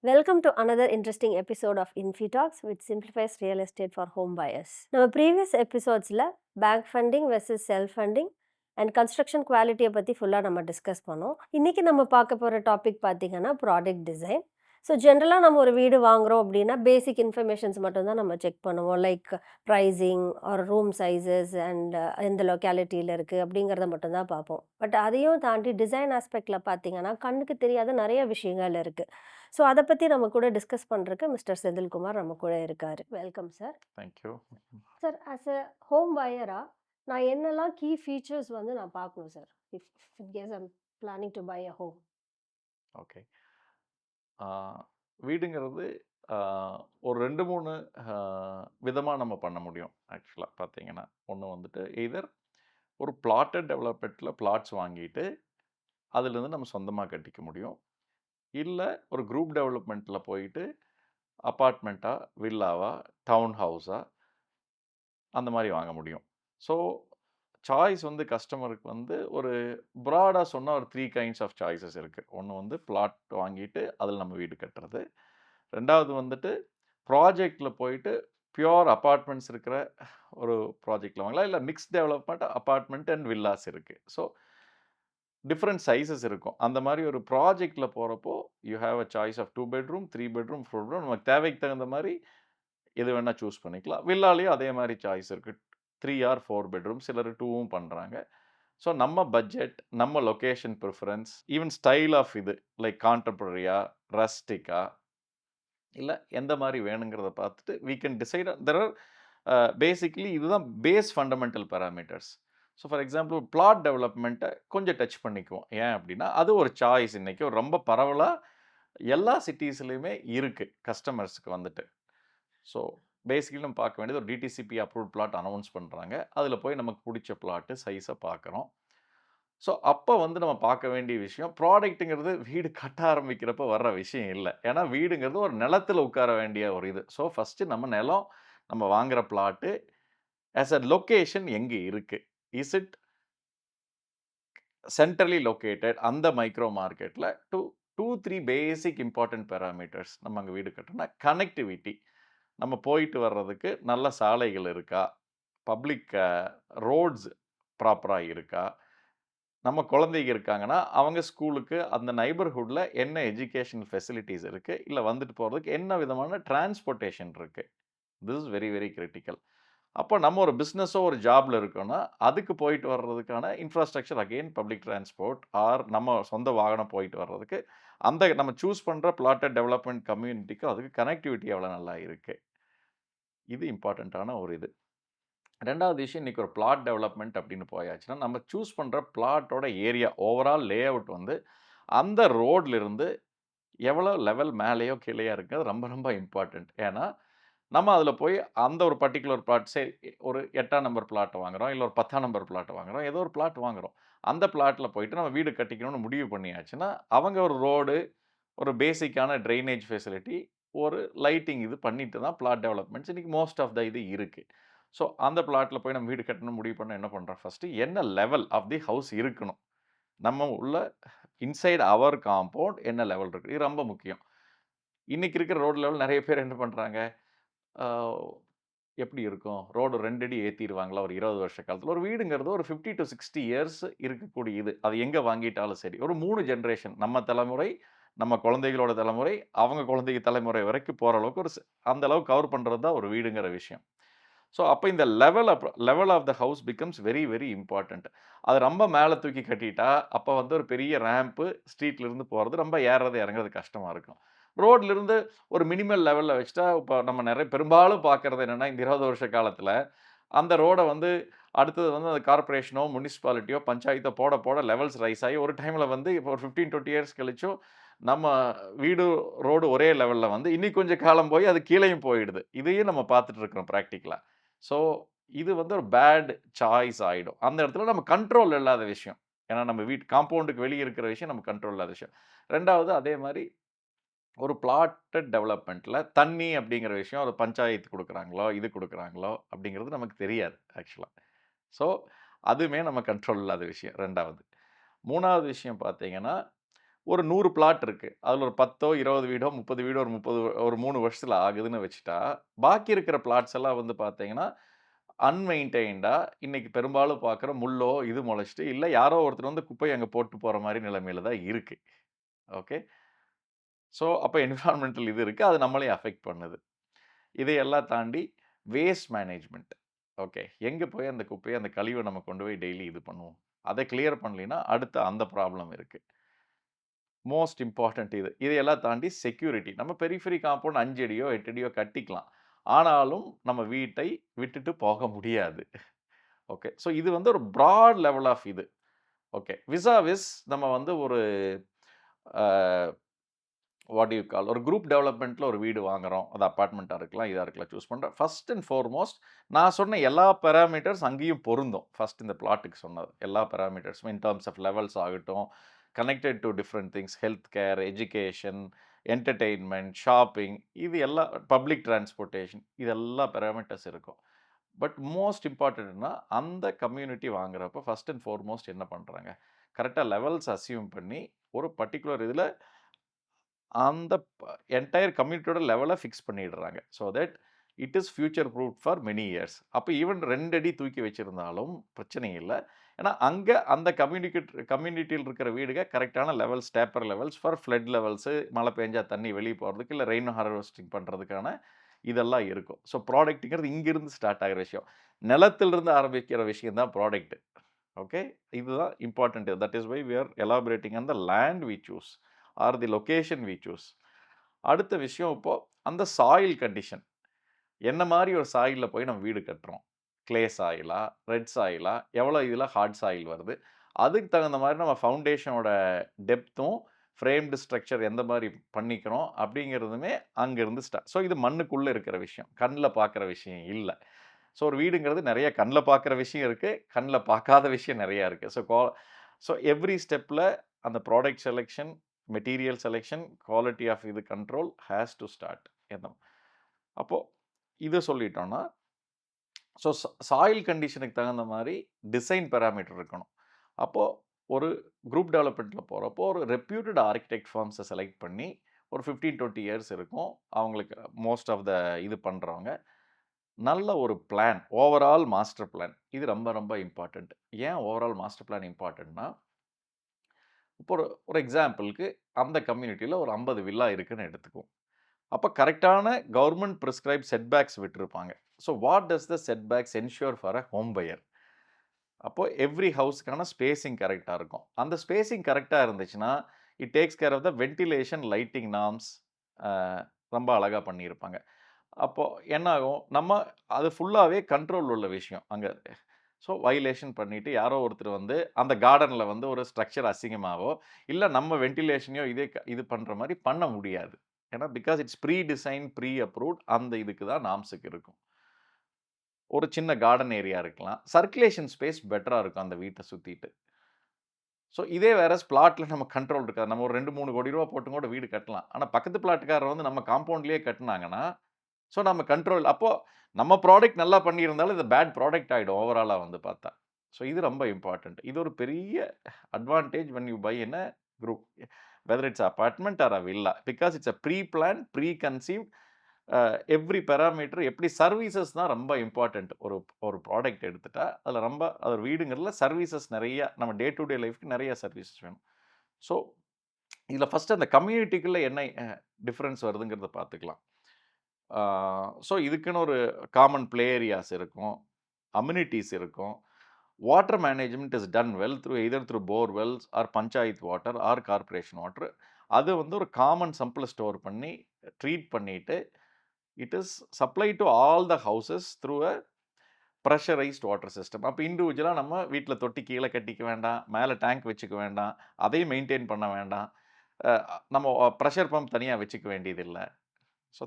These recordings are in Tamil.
Welcome to another interesting episode of Infi Talks, which simplifies real estate for home buyers. நம்ம ப்ரீவியஸ் எபிசோட்ஸில் bank funding versus self funding and construction குவாலிட்டியை பற்றி ஃபுல்லாக நம்ம டிஸ்கஸ் பண்ணோம். இன்றைக்கி நம்ம பார்க்க போகிற டாபிக் பார்த்திங்கன்னா ப்ராடக்ட் டிசைன். ஸோ ஜென்ரலாக நம்ம ஒரு வீடு வாங்குகிறோம் அப்படின்னா பேசிக் இன்ஃபர்மேஷன்ஸ் மட்டும்தான் நம்ம செக் பண்ணுவோம். Like pricing or room sizes and எந்த லொக்காலிட்டியில் இருக்குது அப்படிங்கிறத மட்டும்தான் பார்ப்போம். பட் அதையும் தாண்டி டிசைன் ஆஸ்பெக்டில் பார்த்திங்கன்னா கண்ணுக்கு தெரியாத நிறைய விஷயங்கள் இருக்குது. ஸோ அதை பற்றி நம்ம கூட டிஸ்கஸ் பண்ணுறதுக்கு மிஸ்டர் செந்தில்குமார் நம்ம கூட இருக்கார். Welcome sir. Thank you. Sir, as a home பையராக நான் என்னெல்லாம் கீ ஃபீச்சர்ஸ் வந்து நான் பார்க்கணும் sir if in case I'm planning to buy a home? Okay. வீடுங்கிறது ஒரு 2, 3 விதமாக நம்ம பண்ண முடியும். ஆக்சுவலாக பார்த்தீங்கன்னா, ஒன்று வந்துட்டு எய்தர் ஒரு பிளாட்டட் டெவலப்மெண்ட்டில் பிளாட்ஸ் வாங்கிட்டு அதுலேருந்து நம்ம சொந்தமாக கட்டிக்க முடியும். இல்லை ஒரு குரூப் டெவலப்மெண்ட்டில் போயிட்டு அப்பார்ட்மெண்ட்டா, வில்லாவா, டவுன் ஹவுஸா அந்த மாதிரி வாங்க முடியும். ஸோ சாய்ஸ் வந்து கஸ்டமருக்கு வந்து ஒரு ப்ராடாக சொன்னால் ஒரு 3 கைண்ட்ஸ் ஆஃப் சாய்ஸஸ் இருக்குது. ஒன்று வந்து பிளாட் வாங்கிட்டு அதில் நம்ம வீடு கட்டுறது. 2வது வந்துட்டு ப்ராஜெக்டில் போயிட்டு பியூர் அப்பார்ட்மெண்ட்ஸ் இருக்கிற ஒரு ப்ராஜெக்டில் வாங்கலாம். இல்லை mix development apartment and villas இருக்குது. ஸோ டிஃப்ரெண்ட் சைஸஸ் இருக்கும். அந்த மாதிரி ஒரு ப்ராஜெக்டில் போகிறப்போ you have a choice of 2 bedroom, 3 bedroom, 4 bedroom. நமக்கு தேவைக்கு தகுந்த மாதிரி எது வேணால் சூஸ் பண்ணிக்கலாம். வில்லாலேயும் அதே மாதிரி சாய்ஸ் இருக்குது. 3 ஆர் 4 பெட்ரூம், சிலர் 2வும் பண்ணுறாங்க. ஸோ நம்ம பட்ஜெட், நம்ம location preference, even style of இது லைக் கான்டெம்பரரியா, ரஸ்டிக்கா, இல்லை எந்த மாதிரி வேணுங்கிறத பார்த்துட்டு we can decide. There are basically இதுதான் base fundamental parameters. So for example plot டெவலப்மெண்ட்டை கொஞ்சம் டச் பண்ணிக்குவோம். ஏன் அப்படின்னா அது ஒரு சாய்ஸ் இன்றைக்கி ரொம்ப பரவலாக எல்லா சிட்டிஸ்லேயுமே இருக்குது கஸ்டமர்ஸுக்கு வந்துட்டு. ஸோ பேசிக்கலி நம்ம பார்க்க வேண்டியது ஒரு டிடிசிபி அப்ரூவ்ட் பிளாட் அனௌன்ஸ் பண்ணுறாங்க. அதில் போய் நமக்கு பிடிச்ச பிளாட்டு சைஸை பார்க்குறோம். ஸோ அப்போ வந்து நம்ம பார்க்க வேண்டிய விஷயம் ப்ராடக்ட்டுங்கிறது வீடு கட்ட ஆரம்பிக்கிறப்ப வர்ற விஷயம் இல்லை. ஏன்னா வீடுங்கிறது ஒரு நிலத்தில் உட்கார வேண்டிய ஒரு இது. ஸோ ஃபஸ்ட்டு நம்ம நிலம், நம்ம வாங்குகிற பிளாட்டு ஆஸ் அ லொக்கேஷன் எங்கே இருக்குது? இஸ் இட் சென்ட்ரலி லொக்கேட்டட் அந்த மைக்ரோ மார்க்கெட்டில் 2, 3 பேசிக் இம்பார்ட்டன்ட் பேராமீட்டர்ஸ் நம்ம அங்கே வீடு கட்டணும்னா கனெக்டிவிட்டி. நம்ம போயிட்டு வர்றதுக்கு நல்ல சாலைகள் இருக்கா? பப்ளிக் ரோட்ஸ் ப்ராப்பராக இருக்கா? நம்ம குழந்தைங்க இருக்காங்கன்னா, அவங்க ஸ்கூலுக்கு அந்த நெய்பர்ஹுட்ல என்ன எஜுகேஷன் ஃபெசிலிட்டீஸ் இருக்கு? இல்ல வந்துட்டு போறதுக்கு என்ன விதமான டிரான்ஸ்போர்ட்டேஷன் இருக்கு? This is very, very critical. அப்போ நம்ம ஒரு பிசினஸோ, ஒரு ஜாப்ல இருக்கோம்னா, அதுக்கு போயிட்டு வர்றதுக்கான infrastructure again public transport or நம்ம சொந்த வாகனம் போயிட்டு வர்றதுக்கு, அந்த நம்ம சூஸ் பண்ற பிளாட்டட் டெவலப்மெண்ட் கம்யூனிட்டிக்கு அதுக்கு கனெக்டிவிட்டி எவ்வளோ நல்லா இருக்கு? இது இம்பார்ட்டன்ட்டான ஒரு இது. 2வது விஷயம் இன்னைக்கு ஒரு பிளாட் டெவலப்மெண்ட் அப்படின்னு போயாச்சுன்னா, நம்ம சூஸ் பண்ற பிளாட்டோட ஏரியா ஓவரால் லேஅவுட் வந்து அந்த ரோட்ல இருந்து எவ்வளோ லெவல் மேலேயோ கீழேயோ இருக்கிறது ரொம்ப ரொம்ப இம்பார்ட்டன்ட். ஏன்னா, நம்ம அதில போய் அந்த ஒரு பர்ட்டிகுலர் பிளாட் சரி ஒரு 8ஆம் நம்பர் பிளாட்ட வாங்குறோம், இல்ல ஒரு 10ஆம் நம்பர் பிளாட்ட வாங்குறோம், ஏதோ ஒரு பிளாட் வாங்குறோம். அந்த பிளாட்ல போயிட்டு நம்ம வீடு கட்டிக்கணும்னு முடிவு பண்ணியாச்சுன்னா, அவங்க ஒரு ரோடு, ஒரு பேசிக்கான ட்ரெயினேஜ் ஃபெசிலிட்டி, ஒரு லைட்டிங் இது பண்ணிட்டு தான் பிளாட் டெவலப்மெண்ட்ஸ் இன்னைக்கு மோஸ்ட் ஆஃப் த இது இருக்கு. ஸோ அந்த பிளாட்ல போய் நம்ம வீடு கட்டணும்னு முடிவு பண்ணா என்ன பண்றோம்? ஃபர்ஸ்ட்டு என்ன லெவல் ஆஃப் தி ஹவுஸ் இருக்கணும்? நம்ம உள்ள இன்சைட் அவர் காம்பவுண்ட் என்ன லெவல் இருக்கு? இது ரொம்ப முக்கியம். இன்னைக்கு இருக்கிற ரோட் லெவல் நெறைய பேர் என்ன பண்றாங்க? ஆ எப்படி இருக்கும்? ரோடு 2 அடி ஏத்திருவாங்களா ஒரு 20 வருஷ காலத்துல? ஒரு வீடுங்கிறது ஒரு 50 டூ 60 இயர்ஸ் இருக்கக்கூடிய இது. அது எங்க வாங்கிட்டாலும் சரி. ஒரு 3 ஜெனரேஷன் நம்ம தலைமுறை, நம்ம குழந்தைகளோட தலைமுறை, அவங்க குழந்தைங்க தலைமுறை வரைக்கும் போற அளவுக்கு அந்த அளவுக்கு கவர் பண்றது தான் ஒரு வீடுங்கிற விஷயம். ஸோ அப்ப இந்த level of the house becomes very, very important. அது ரொம்ப மேல தூக்கி கட்டிட்டா, அப்ப வந்து ஒரு பெரிய ரேம்ப் ஸ்ட்ரீட்ல இருந்து போறது ரொம்ப ஏறுறது, இறங்குறது கஷ்டமா இருக்கும். ரோட்ல இருந்து ஒரு மினிமல் லெவல்ல வச்சுட்டா, இப்ப நம்ம பெரும்பாலும் பார்க்கிறது என்னன்னா, இந்த 20 வருஷ காலத்துல, அந்த ரோட வந்து அடுத்தது வந்து அந்த கார்ப்பரேஷனோ, முனிசிபாலிட்டியோ, பஞ்சாயத்தோ போட போட லெவல்ஸ் ரைஸ் ஆகி ஒரு டைம்ல வந்து இப்போ ஒரு 15, 20 இயர்ஸ் கழிச்சும் நம்ம வீடு, ரோடு ஒரே லெவல்ல வந்து இன்னி கொஞ்சம் காலம் போய் அது கீழயும் போயிடுது. இதையும் நம்ம பார்த்துட்டு இருக்கிறோம் பிராக்டிகலா. ஸோ இது வந்து ஒரு பேட் சாய்ஸ் ஆயிடும். அந்த இடத்துல நம்ம கண்ட்ரோல் இல்லாத விஷயம். ஏன்னா நம்ம வீட்டு காம்பவுண்டுக்கு வெளிய இருக்கிற விஷயம் நம்ம கண்ட்ரோல் இல்லாத விஷயம். 2வது அதே மாரி ஒரு பிளாட்டட் டெவலப்மெண்ட்ல தண்ணி அப்படிங்கிற விஷயம் ஒரு பஞ்சாயத்து குடுக்குறாங்களோ, இது குடுக்குறாங்களோ அப்படிங்கிறது நமக்கு தெரியாது ஆக்சுவலா. ஸோ அதுவுமே நம்ம கண்ட்ரோல் இல்லாத விஷயம் 2வது. 3வது விஷயம் பார்த்தீங்கன்னா, ஒரு 100 பிளாட் இருக்கு. அதுல ஒரு 10ஓ, 20 வீடோ, 30 வீடோ ஒரு 3 வருஷத்துல ஆகுதுன்னு வச்சுட்டா, பாக்கி இருக்கிற பிளாட்ஸ் எல்லாம் வந்து பார்த்தீங்கன்னா, அன்மெயின்டெயின்டா இன்னைக்கு பெரும்பாலும் பார்க்குற முள்ளோ, இது முளைச்சுட்டு, இல்ல யாரோ ஒருத்தர் வந்து குப்பைய அங்க போட்டு போற மாரி நிலைமையில தான் இருக்கு. ஓகே. ஸோ, அப்ப என்விரான்மென்டல் இது இருக்கு. அது நம்மளையும் அஃபெக்ட் பண்ணுது. இதையெல்லாம் தாண்டி வேஸ்ட் மேனேஜ்மென்ட். ஓகே. எங்க போய் அந்த குப்பைய, அந்த கழிவ நம்ம கொண்டு போய் டெய்லி இது பண்ணுவோம். அத கிளியர் பண்ணலைன்னா, அடுத்து அந்த ப்ராப்ளம் இருக்கு. மோஸ்ட் இம்பார்ட்டன்ட் இது. இதையெல்லாம் தாண்டி செக்யூரிட்டி. நம்ம பெரிஃபெரி காம்பவுண்ட் 5 அடியோ, 8 அடியோ கட்டிக்கலாம். ஆனாலும் நம்ம வீட்டை விட்டுட்டு போக முடியாது. ஓகே. ஸோ இது வந்து ஒரு பிராட் லெவல் ஆஃப் இது. ஓகே. விஸ் நம்ம வந்து ஒரு அ வாட் டு யூ கால் ஒரு குரூப் டெவலப்மென்ட்ல ஒரு வீடு வாங்குறோம். அது அபார்ட்மெண்ட்டா இருக்கலாம், இதா இருக்கலாம் சூஸ் பண்றோம். ஃபர்ஸ்ட் அண்ட் ஃபார்மோஸ்ட் நான் சொன்ன எல்லா பாராமீட்டர்ஸ் அங்கேயும் பொருந்தும். ஃபர்ஸ்ட் இந்த பிளாட்டுக்கு சொன்னது. எல்லா பாராமீட்டர்ஸுமே இன் டெர்ம்ஸ் ஆஃப் லெவல்ஸ் ஆகட்டும், connected to different things health care, education, entertainment, shopping இது எல்லாம் பப்ளிக் டிரான்ஸ்போர்டேஷன் இது எல்லா பாராமீட்டர்ஸ் இருக்கும். பட் மோஸ்ட் இம்பார்ட்டன்ட்னா அந்த கம்யூனிட்டி வாங்குறப்ப ஃபர்ஸ்ட் அண்ட் ஃபார்மோஸ்ட் என்ன பண்றாங்க? கரெக்ட்டா லெவல்ஸ் அஸ்யூம் பண்ணி ஒரு பர்ட்டிகுலர் இதுல அந்த என்டையர் கம்யூனிட்டியோட லெவல ஃபிக்ஸ் பண்ணிடுறாங்க. So that it is future proof for many years. அப்ப ஈவன் 2 அடி தூக்கி வச்சிருந்தாலும் பிரச்சனை இல்ல. ஏன்னா, அங்க அந்த கம்யூனிட்டில இருக்கிற வீடுக கரெக்ட்டான levels, taper levels for flood levels மழை பெஞ்சா தண்ணி வெளிய போறதுக்கு, இல்ல ரெயின் ஹார்வெஸ்டிங் பண்றதுக்கான இதெல்லாம் இருக்கும். ஸோ ப்ராடக்ட்ங்கிறது இங்கிருந்து ஸ்டார்ட் ஆகுற விஷயம். நிலத்திலிருந்து ஆரம்பிக்கிற விஷயம் தான் ப்ராடக்ட். ஓகே. இதுதான் important. That is why we are elaborating on the land we choose or the location we choose. அடுத்த விஷயம் இப்போ அந்த சாயில் கண்டிஷன். என்ன மாரி ஒரு சாயில்ல போய் நம்ம வீடு கட்டுறோம். கிளே சாயிலா? ரெட் சாயிலா? எவ்வளோ இதில ஹார்ட் சாயில் வருது? அதுக்கு தகுந்த மாரி நம்ம ஃபவுண்டேஷனோட டெப்த்தும், ஃப்ரேம்டு ஸ்ட்ரக்சர் எந்த மாரி பண்ணிக்கிறோம் அப்படிங்கிறதுமே அங்கேருந்து ஸோ இது மண்ணுக்குள்ள இருக்கிற விஷயம். கண்ல பார்க்குற விஷயம் இல்ல. ஸோ ஒரு வீடுங்கிறது நெறைய கண்ல பார்க்குற விஷயம் இருக்கு. கண்ல பார்க்காத விஷயம் நெறையா இருக்கு. ஸோ எவ்ரி ஸ்டெப்ல அந்த product selection, material selection, quality of இது கண்ட்ரோல் ஹேஸ் டூ ஸ்டார்ட். அப்போ இத சொல்லிட்டோம்னா, ஸோ சாயில் கண்டிஷனுக்கு தகுந்த மாரி டிசைன் பாராமீட்டர் இருக்கணும். அப்போ ஒரு குரூப் டெவலப்மென்ட்ல போறப்போ, ஒரு ரெப்யூட்டட் ஆர்க்கிடெக்ட் ஃபார்ம்ஸ செலக்ட் பண்ணி, ஒரு 15, 20 இயர்ஸ் இருக்கும். அவங்களுக்கு மோஸ்ட் ஆஃப் த இது பண்றவங்க. நல்ல ஒரு பிளான், ஓவரால் மாஸ்டர் பிளான். இது ரொம்ப ரொம்ப இம்பார்ட்டன்ட். ஏன் ஓவரால் மாஸ்டர் பிளான் இம்பார்ட்டன்ட்னா, இப்போ ஒரு ஒரு எக்ஸாம்பிள்க்கு அந்த கம்யூனிட்டில ஒரு 50 வில்லா இருக்குன்னு எடுத்துக்குவோம். அப்ப கரெக்ட்டான கவர்ன்மென்ட் பிரிஸ்கிரைப் செட்பேக்ஸ் விட்டிருப்பாங்க. So what does the setbacks ensure for a home buyer? அப்போ எவ்ரி ஹவுஸ்க்கான ஸ்பேசிங் கரெக்ட்டா இருக்கும். அந்த ஸ்பேசிங் கரெக்ட்டா இருந்துச்சுன்னா, it takes care of the ventilation, lighting norms அ ரொம்ப அழகா பண்ணியிருப்பாங்க. அப்போ என்ன ஆகும்? நம்ம அது ஃபுல்லாவே கண்ட்ரோல் உள்ள விஷயம். அங்க வயலேஷன் பண்ணிட்டு யாரோ ஒருத்தர் வந்து அந்த கார்டன்ல வந்து ஒரு ஸ்ட்ரக்சர் அசிங்கமாவோ, இல்ல நம்ம வென்டிலேஷனையோ இது பண்ற மாரி பண்ண முடியாது. ஏன்னா, because it's pre design, pre approved அந்த இதுக்கு தான் நார்ம்ஸுக்கு இருக்கும். ஒரு சின்ன கார்டன் ஏரியா இருக்கலாம். சர்க்குலேஷன் ஸ்பேஸ் பெட்டரா இருக்கும் அந்த வீட்ட சுத்திட்டு. இதே பிளாட்ல நம்ம கண்ட்ரோல் இருக்காது. நம்ம ஒரு 2, 3 கோடி ரூவா போட்டும் கூட வீடு கட்டலாம். ஆனா, பக்கத்து பிளாட்காரர் வந்து நம்ம காம்பவுண்ட்லயே கட்டுனாங்கன்னா, நம்ம கண்ட்ரோல் அப்போ நம்ம ப்ராடக்ட் நல்லா பண்ணியிருந்தாலும், இது பேட் ப்ராடக்ட் ஆயிடும் ஓவராலா வந்து பார்த்தா. இது ரொம்ப இம்பார்ட்டன்ட். இது ஒரு பெரிய advantage when you buy in a group. Whether it's apartment or a villa. Because it's a pre planned, pre conceived every parameter எப்படி சர்வீசஸ் தான் ரொம்ப இம்பார்ட்டன்ட். ஒரு ஒரு ப்ராடக்ட் எடுத்துட்டா, அதில ரொம்ப அது ஒரு வீடுங்கிறதுல சர்வீசஸ் நெறைய நம்ம டே டூ டே லைஃப்க்கு நெறைய சர்வீசஸ் வேணும். ஸோ, இதில ஃபர்ஸ்ட் அந்த கம்யூனிட்டிக்குள்ள என்ன டிஃபரன்ஸ் வருதுங்கிறத பார்த்துக்கலாம். இதுக்குன்னு ஒரு காமன் ப்ளே ஏரியாஸ் இருக்கும். அம்யூனிட்டீஸ் இருக்கும். Water management is done well either through bore wells or panchayat water or corporation water. அது வந்து ஒரு காமன் சம்ப்ல ஸ்டோர் பண்ணி, ட்ரீட் பண்ணிட்டு, it is supply to all the houses through a pressurised water system. அப்ப இண்டிவிஜுவலா நம்ம வீட்ல தொட்டி கீழ கட்டிக்க வேண்டாம். மேல டேங்க் வச்சுக்க வேண்டாம். அதையும் மெயின்டெயின் பண்ண வேண்டாம். அ நம்ம பிரஷர் பம்ப் தனியா வச்சுக்க வேண்டியதில்ல.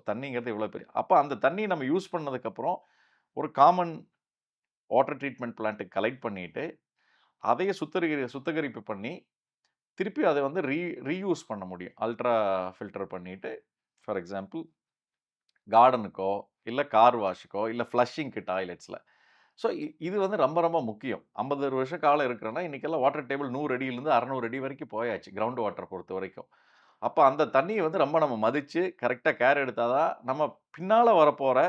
தண்ணீங்கிறது இவ்வளோ பெரிய அப்ப அந்த தண்ணீய நம்ம யூஸ் பண்ணதுக்கப்புறம், ஒரு காமன் வாட்டர் ட்ரீட்மென்ட் பிளான்ட்க்கு கலெக்ட் பண்ணிட்டு, அதைய சுத்திகரிப்பு பண்ணி, திருப்பி அத வந்து ரீயூஸ் பண்ண முடியும். அல்ட்ரா ஃபில்டர் பண்ணிட்டு, ஃபார் எக்ஸாம்பிள் கார்டனுக்கோ, இல்ல கார் வாஷ்க்கோ, இல்ல ஃப்ளஷிங்க்கு டாய்லெட்ஸ்ல. ஸோ இது வந்து ரொம்ப ரொம்ப முக்கியம். 50 வருஷ காலம் இருக்கிறோன்னா, இன்னைக்கெல்லாம் வாட்டர் டேபிள் 100 அடியிலேருந்து 600 அடி வரைக்கும் போயாச்சு. கிரவுண்ட் வாட்டர பொறுத்தவரைக்கும். அப்ப அந்த தண்ணிய வந்து ரொம்ப நம்ம மதிச்சு, கரெக்ட்டா கேர் எடுத்தா தான், நம்ம பின்னால வரப்போற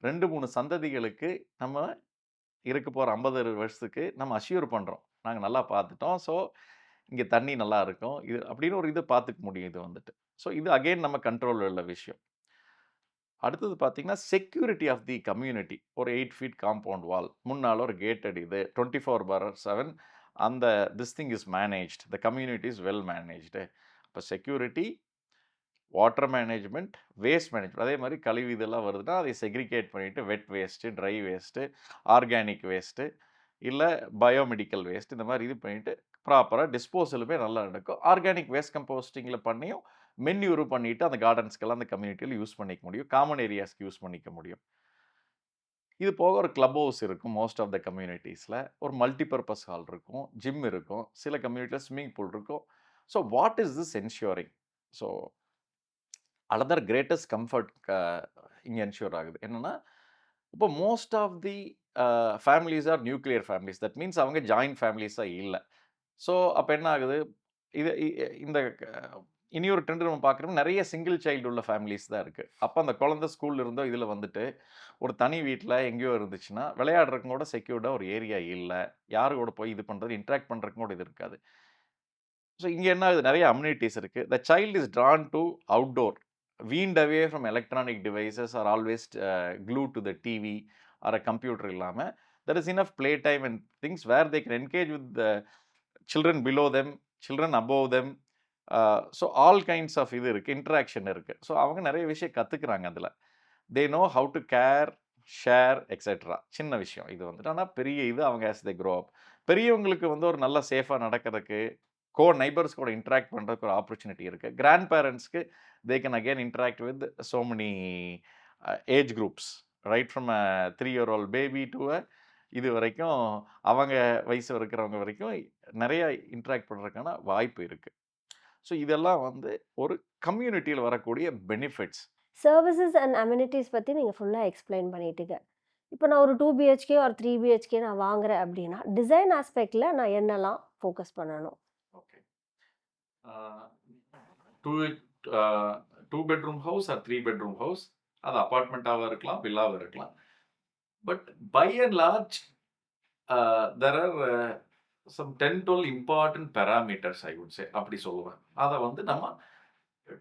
2, 3 சந்ததிகளுக்கு நம்ம இருக்க போற 50 வருஷத்துக்கு நம்ம அஷ்யூர் பண்றோம். நாங்க நல்லா பார்த்துட்டோம். ஸோ, இங்க தண்ணி நல்லா இருக்கும். இது அப்படின்னு ஒரு இது பார்த்துக்க முடியும் இது வந்துட்டு. ஸோ, இது அகைன் நம்ம கண்ட்ரோல்ல உள்ள விஷயம். அடுத்தது பார்த்தீங்கன்னா, செக்யூரிட்டி ஆஃப் தி கம்யூனிட்டி. ஒரு 8 ஃபீட் காம்பவுண்ட் வால். முன்னால ஒரு கேட்டட் இது. 24/7 அந்த this thing is managed. The community is well managed. அப்ப security, water management, waste management. அதே மாரி கழிவு இதெல்லாம் வருதுன்னா, அதை செக்ரிகேட் பண்ணிட்டு wet waste, dry waste, organic waste, இல்ல பயோமெடிக்கல் வேஸ்ட் இந்த மாரி இது பண்ணிட்டு ப்ராப்பரா டிஸ்போசலுமே நல்லா நடக்கும். ஆர்கானிக் வேஸ்ட் கம்போஸ்டிங்ல பண்ணியும் மென்யூர் பண்ணிட்டு அந்த கார்டன்ஸ்க்கெல்லாம் அந்த கம்யூனிட்டில யூஸ் பண்ணிக்க முடியும். காமன் ஏரியாஸ்க்கு யூஸ் பண்ணிக்க முடியும். இது போக ஒரு கிளப் ஹவுஸ் இருக்கும் மோஸ்ட் ஆஃப் த கம்யூனிட்டீஸ்ல. ஒரு மல்டிபர்ப்பஸ் ஹால் இருக்கும். ஜிம் இருக்கும். சில கம்யூனிட்டில ஸ்விம்மிங் பூல் இருக்கும். So what is this ensuring? So another greatest comfort இங்க என்ஷூர் ஆகுது. என்னன்னா, இப்போ most of the families are nuclear families. That means அவங்க ஜாயிண்ட் ஃபேமிலீஸா இல்ல. ஸோ அப்ப என்ன ஆகுது? இது இந்த இனியொரு ட்ரெண்ட் நம்ம பார்க்குறோம். நெறைய சிங்கிள் சைல்டு உள்ள ஃபேமிலீஸ் தான் இருக்கு. அப்ப அந்த குழந்தை ஸ்கூல்ல இருந்தோ இதுல வந்துட்டு, ஒரு தனி வீட்ல எங்கேயோ இருந்துச்சுன்னா, விளையாடுறதுக்கு கூட செக்யூர்டா ஒரு ஏரியா இல்ல. யாரு கூட போய் இது பண்றது, இன்டராக்ட் பண்றதுக்கு கூட இது இருக்காது. ஸோ இங்க என்ன ஆகுது? நெறைய அம்யூனிட்டீஸ் இருக்கு. The child is drawn to outdoor. Weaned away from electronic devices or always glued to the TV or a computer இல்லாம, there is enough play time and things where they can engage with the children below them, children above them. So all kinds of இது இருக்கு. இன்டராக்ஷன் இருக்கு. ஸோ அவங்க நெறைய விஷயம் கத்துக்கிறாங்க அதுல. They know how to care, share etcetera. சின்ன விஷயம் இது வந்துட்டு. ஆனா பெரிய இது அவங்க ஆஸ் தே க்ரோ அப். பெரியவங்களுக்கு வந்து ஒரு நல்ல சேஃபா நடக்கிறதுக்கு, நெய்பர்ஸ் கூட இன்டராக்ட் பண்றதுக்கு ஒரு ஆப்பர்ச்சுனிட்டி இருக்கு. கிராண்ட் பேரண்ட்ஸ்க்கு they can again interact with so many age groups. Right from a 3 year old baby to a இது வரைக்கும் அவங்க வயசு இருக்கிறவங்க வரைக்கும் நெறைய இன்டராக்ட் பண்றதுக்கான வாய்ப்பு இருக்கு. ஸோ இதெல்லாம் வந்து ஒரு கம்யூனிட்டியில வரக்கூடிய பெனிஃபிட்ஸ். சர்விசஸ் அண்ட் அம்யூனிட்டீஸ் பத்தி நீங்க ஃபுல்லா எக்ஸ்ப்ளைன் பண்ணிட்டீங்க. இப்போ நான் ஒரு 2 பிஹெச்கே ஆர் 3 பிஹெச்கே நான் வாங்குறேன் அப்படின்னா, டிசைன் ஆஸ்பெக்ட்ல நான் என்னலாம் ஃபோக்கஸ் பண்ணணும்? Okay. Uh 2 uh 2 bedroom house or 3 bedroom house. அது அபார்ட்மெண்ட்டாவா இருக்கலாம், வில்லாவா இருக்கலாம். But by and large there are some 10, 12 important parameters I would say அப்படி சொல்லுவேன். அத வந்து நம்ம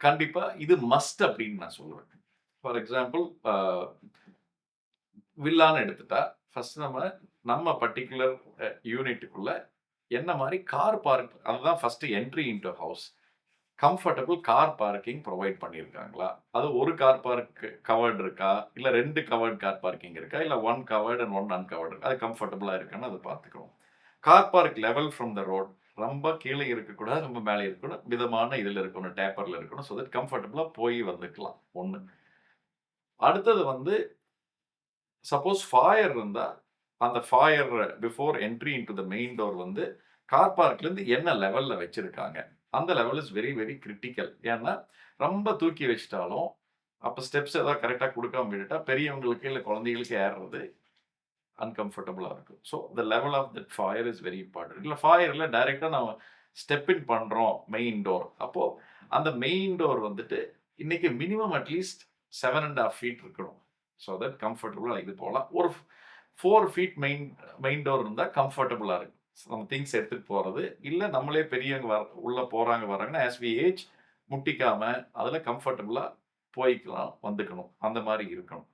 கண்டிப்பா இது மஸ்ட் அப்படின்னு நான் சொல்லுவேன். ஃபார் எக்ஸாம்பிள் வில்லான்னு எடுத்துட்டா, ஃபர்ஸ்ட் நம்ம பர்ட்டிகுலர் யூனிட்டுக்குள்ள என்ன மாரி கார் பார்க் அதுதான் first entry into house. Comfortable car parking provide பண்ணியிருக்காங்களா? அது ஒரு கார் பார்க் கவர்ட் இருக்கா? இல்ல 2 கவர்ட் கார் பார்க்கிங் இருக்கா? இல்ல 1 கவர்ட் அண்ட் 1 அன்கவர்ட் இருக்கா? அது கம்ஃபர்டபிளா இருக்கான்னு அத பார்த்துக்கணும். Car park level from the road. ரொம்ப கீழ இருக்கக்கூடாது, ரொம்ப மேல இருக்கக்கூடாது. மிதமான இதுல இருக்கணும், டேப்பர்ல இருக்கணும். சோ தட் கம்ஃபர்டபிளா போய் வந்துக்கலாம். 1. அடுத்தது வந்து சப்போஸ் ஃபாயர் இருந்தா, அந்த fire before entry into the main door வந்து கார் பார்க்லேருந்து என்ன லெவல்ல வச்சிருக்காங்க. அந்த level is very, very critical. ஏன்னா, ரொம்ப தூக்கி வச்சுட்டாலும், அப்ப ஸ்டெப்ஸ் ஏதாவது கரெக்ட்டா குடுக்காம விட்டுட்டா, பெரியவங்களுக்கு இல்ல குழந்தைகளுக்கு ஏறுறது அன்கம்ஃபர்டபுளா இருக்கும். So, the level of that foyer is very important. இல்ல ஃபாயர்ல டைரக்ட்டா நம்ம ஸ்டெப் இன் பண்றோம் மெயின் டோர். அப்போ அந்த மெயின் டோர் வந்துட்டு இன்னைக்கு மினிமம் அட்லீஸ்ட் 7 1/2 ஃபீட் இருக்கணும். ஸோ தட் கம்ஃபர்டபுளா இது போலாம். ஒரு 4 ஃபீட் மெயின் டோர் இருந்தா கம்ஃபர்டபுளா இருக்கும். நம்ம திங்ஸ் எடுத்துட்டு போறது. இல்ல நம்மளே பெரியவங்க உள்ள போறாங்க வர்றாங்கன்னா, ஆஸ் வி ஏஜ் முட்டிக்காம அதுல கம்ஃபர்டபுளா போய்க்கலாம், வந்துக்கணும். அந்த மாரி இருக்கணும்.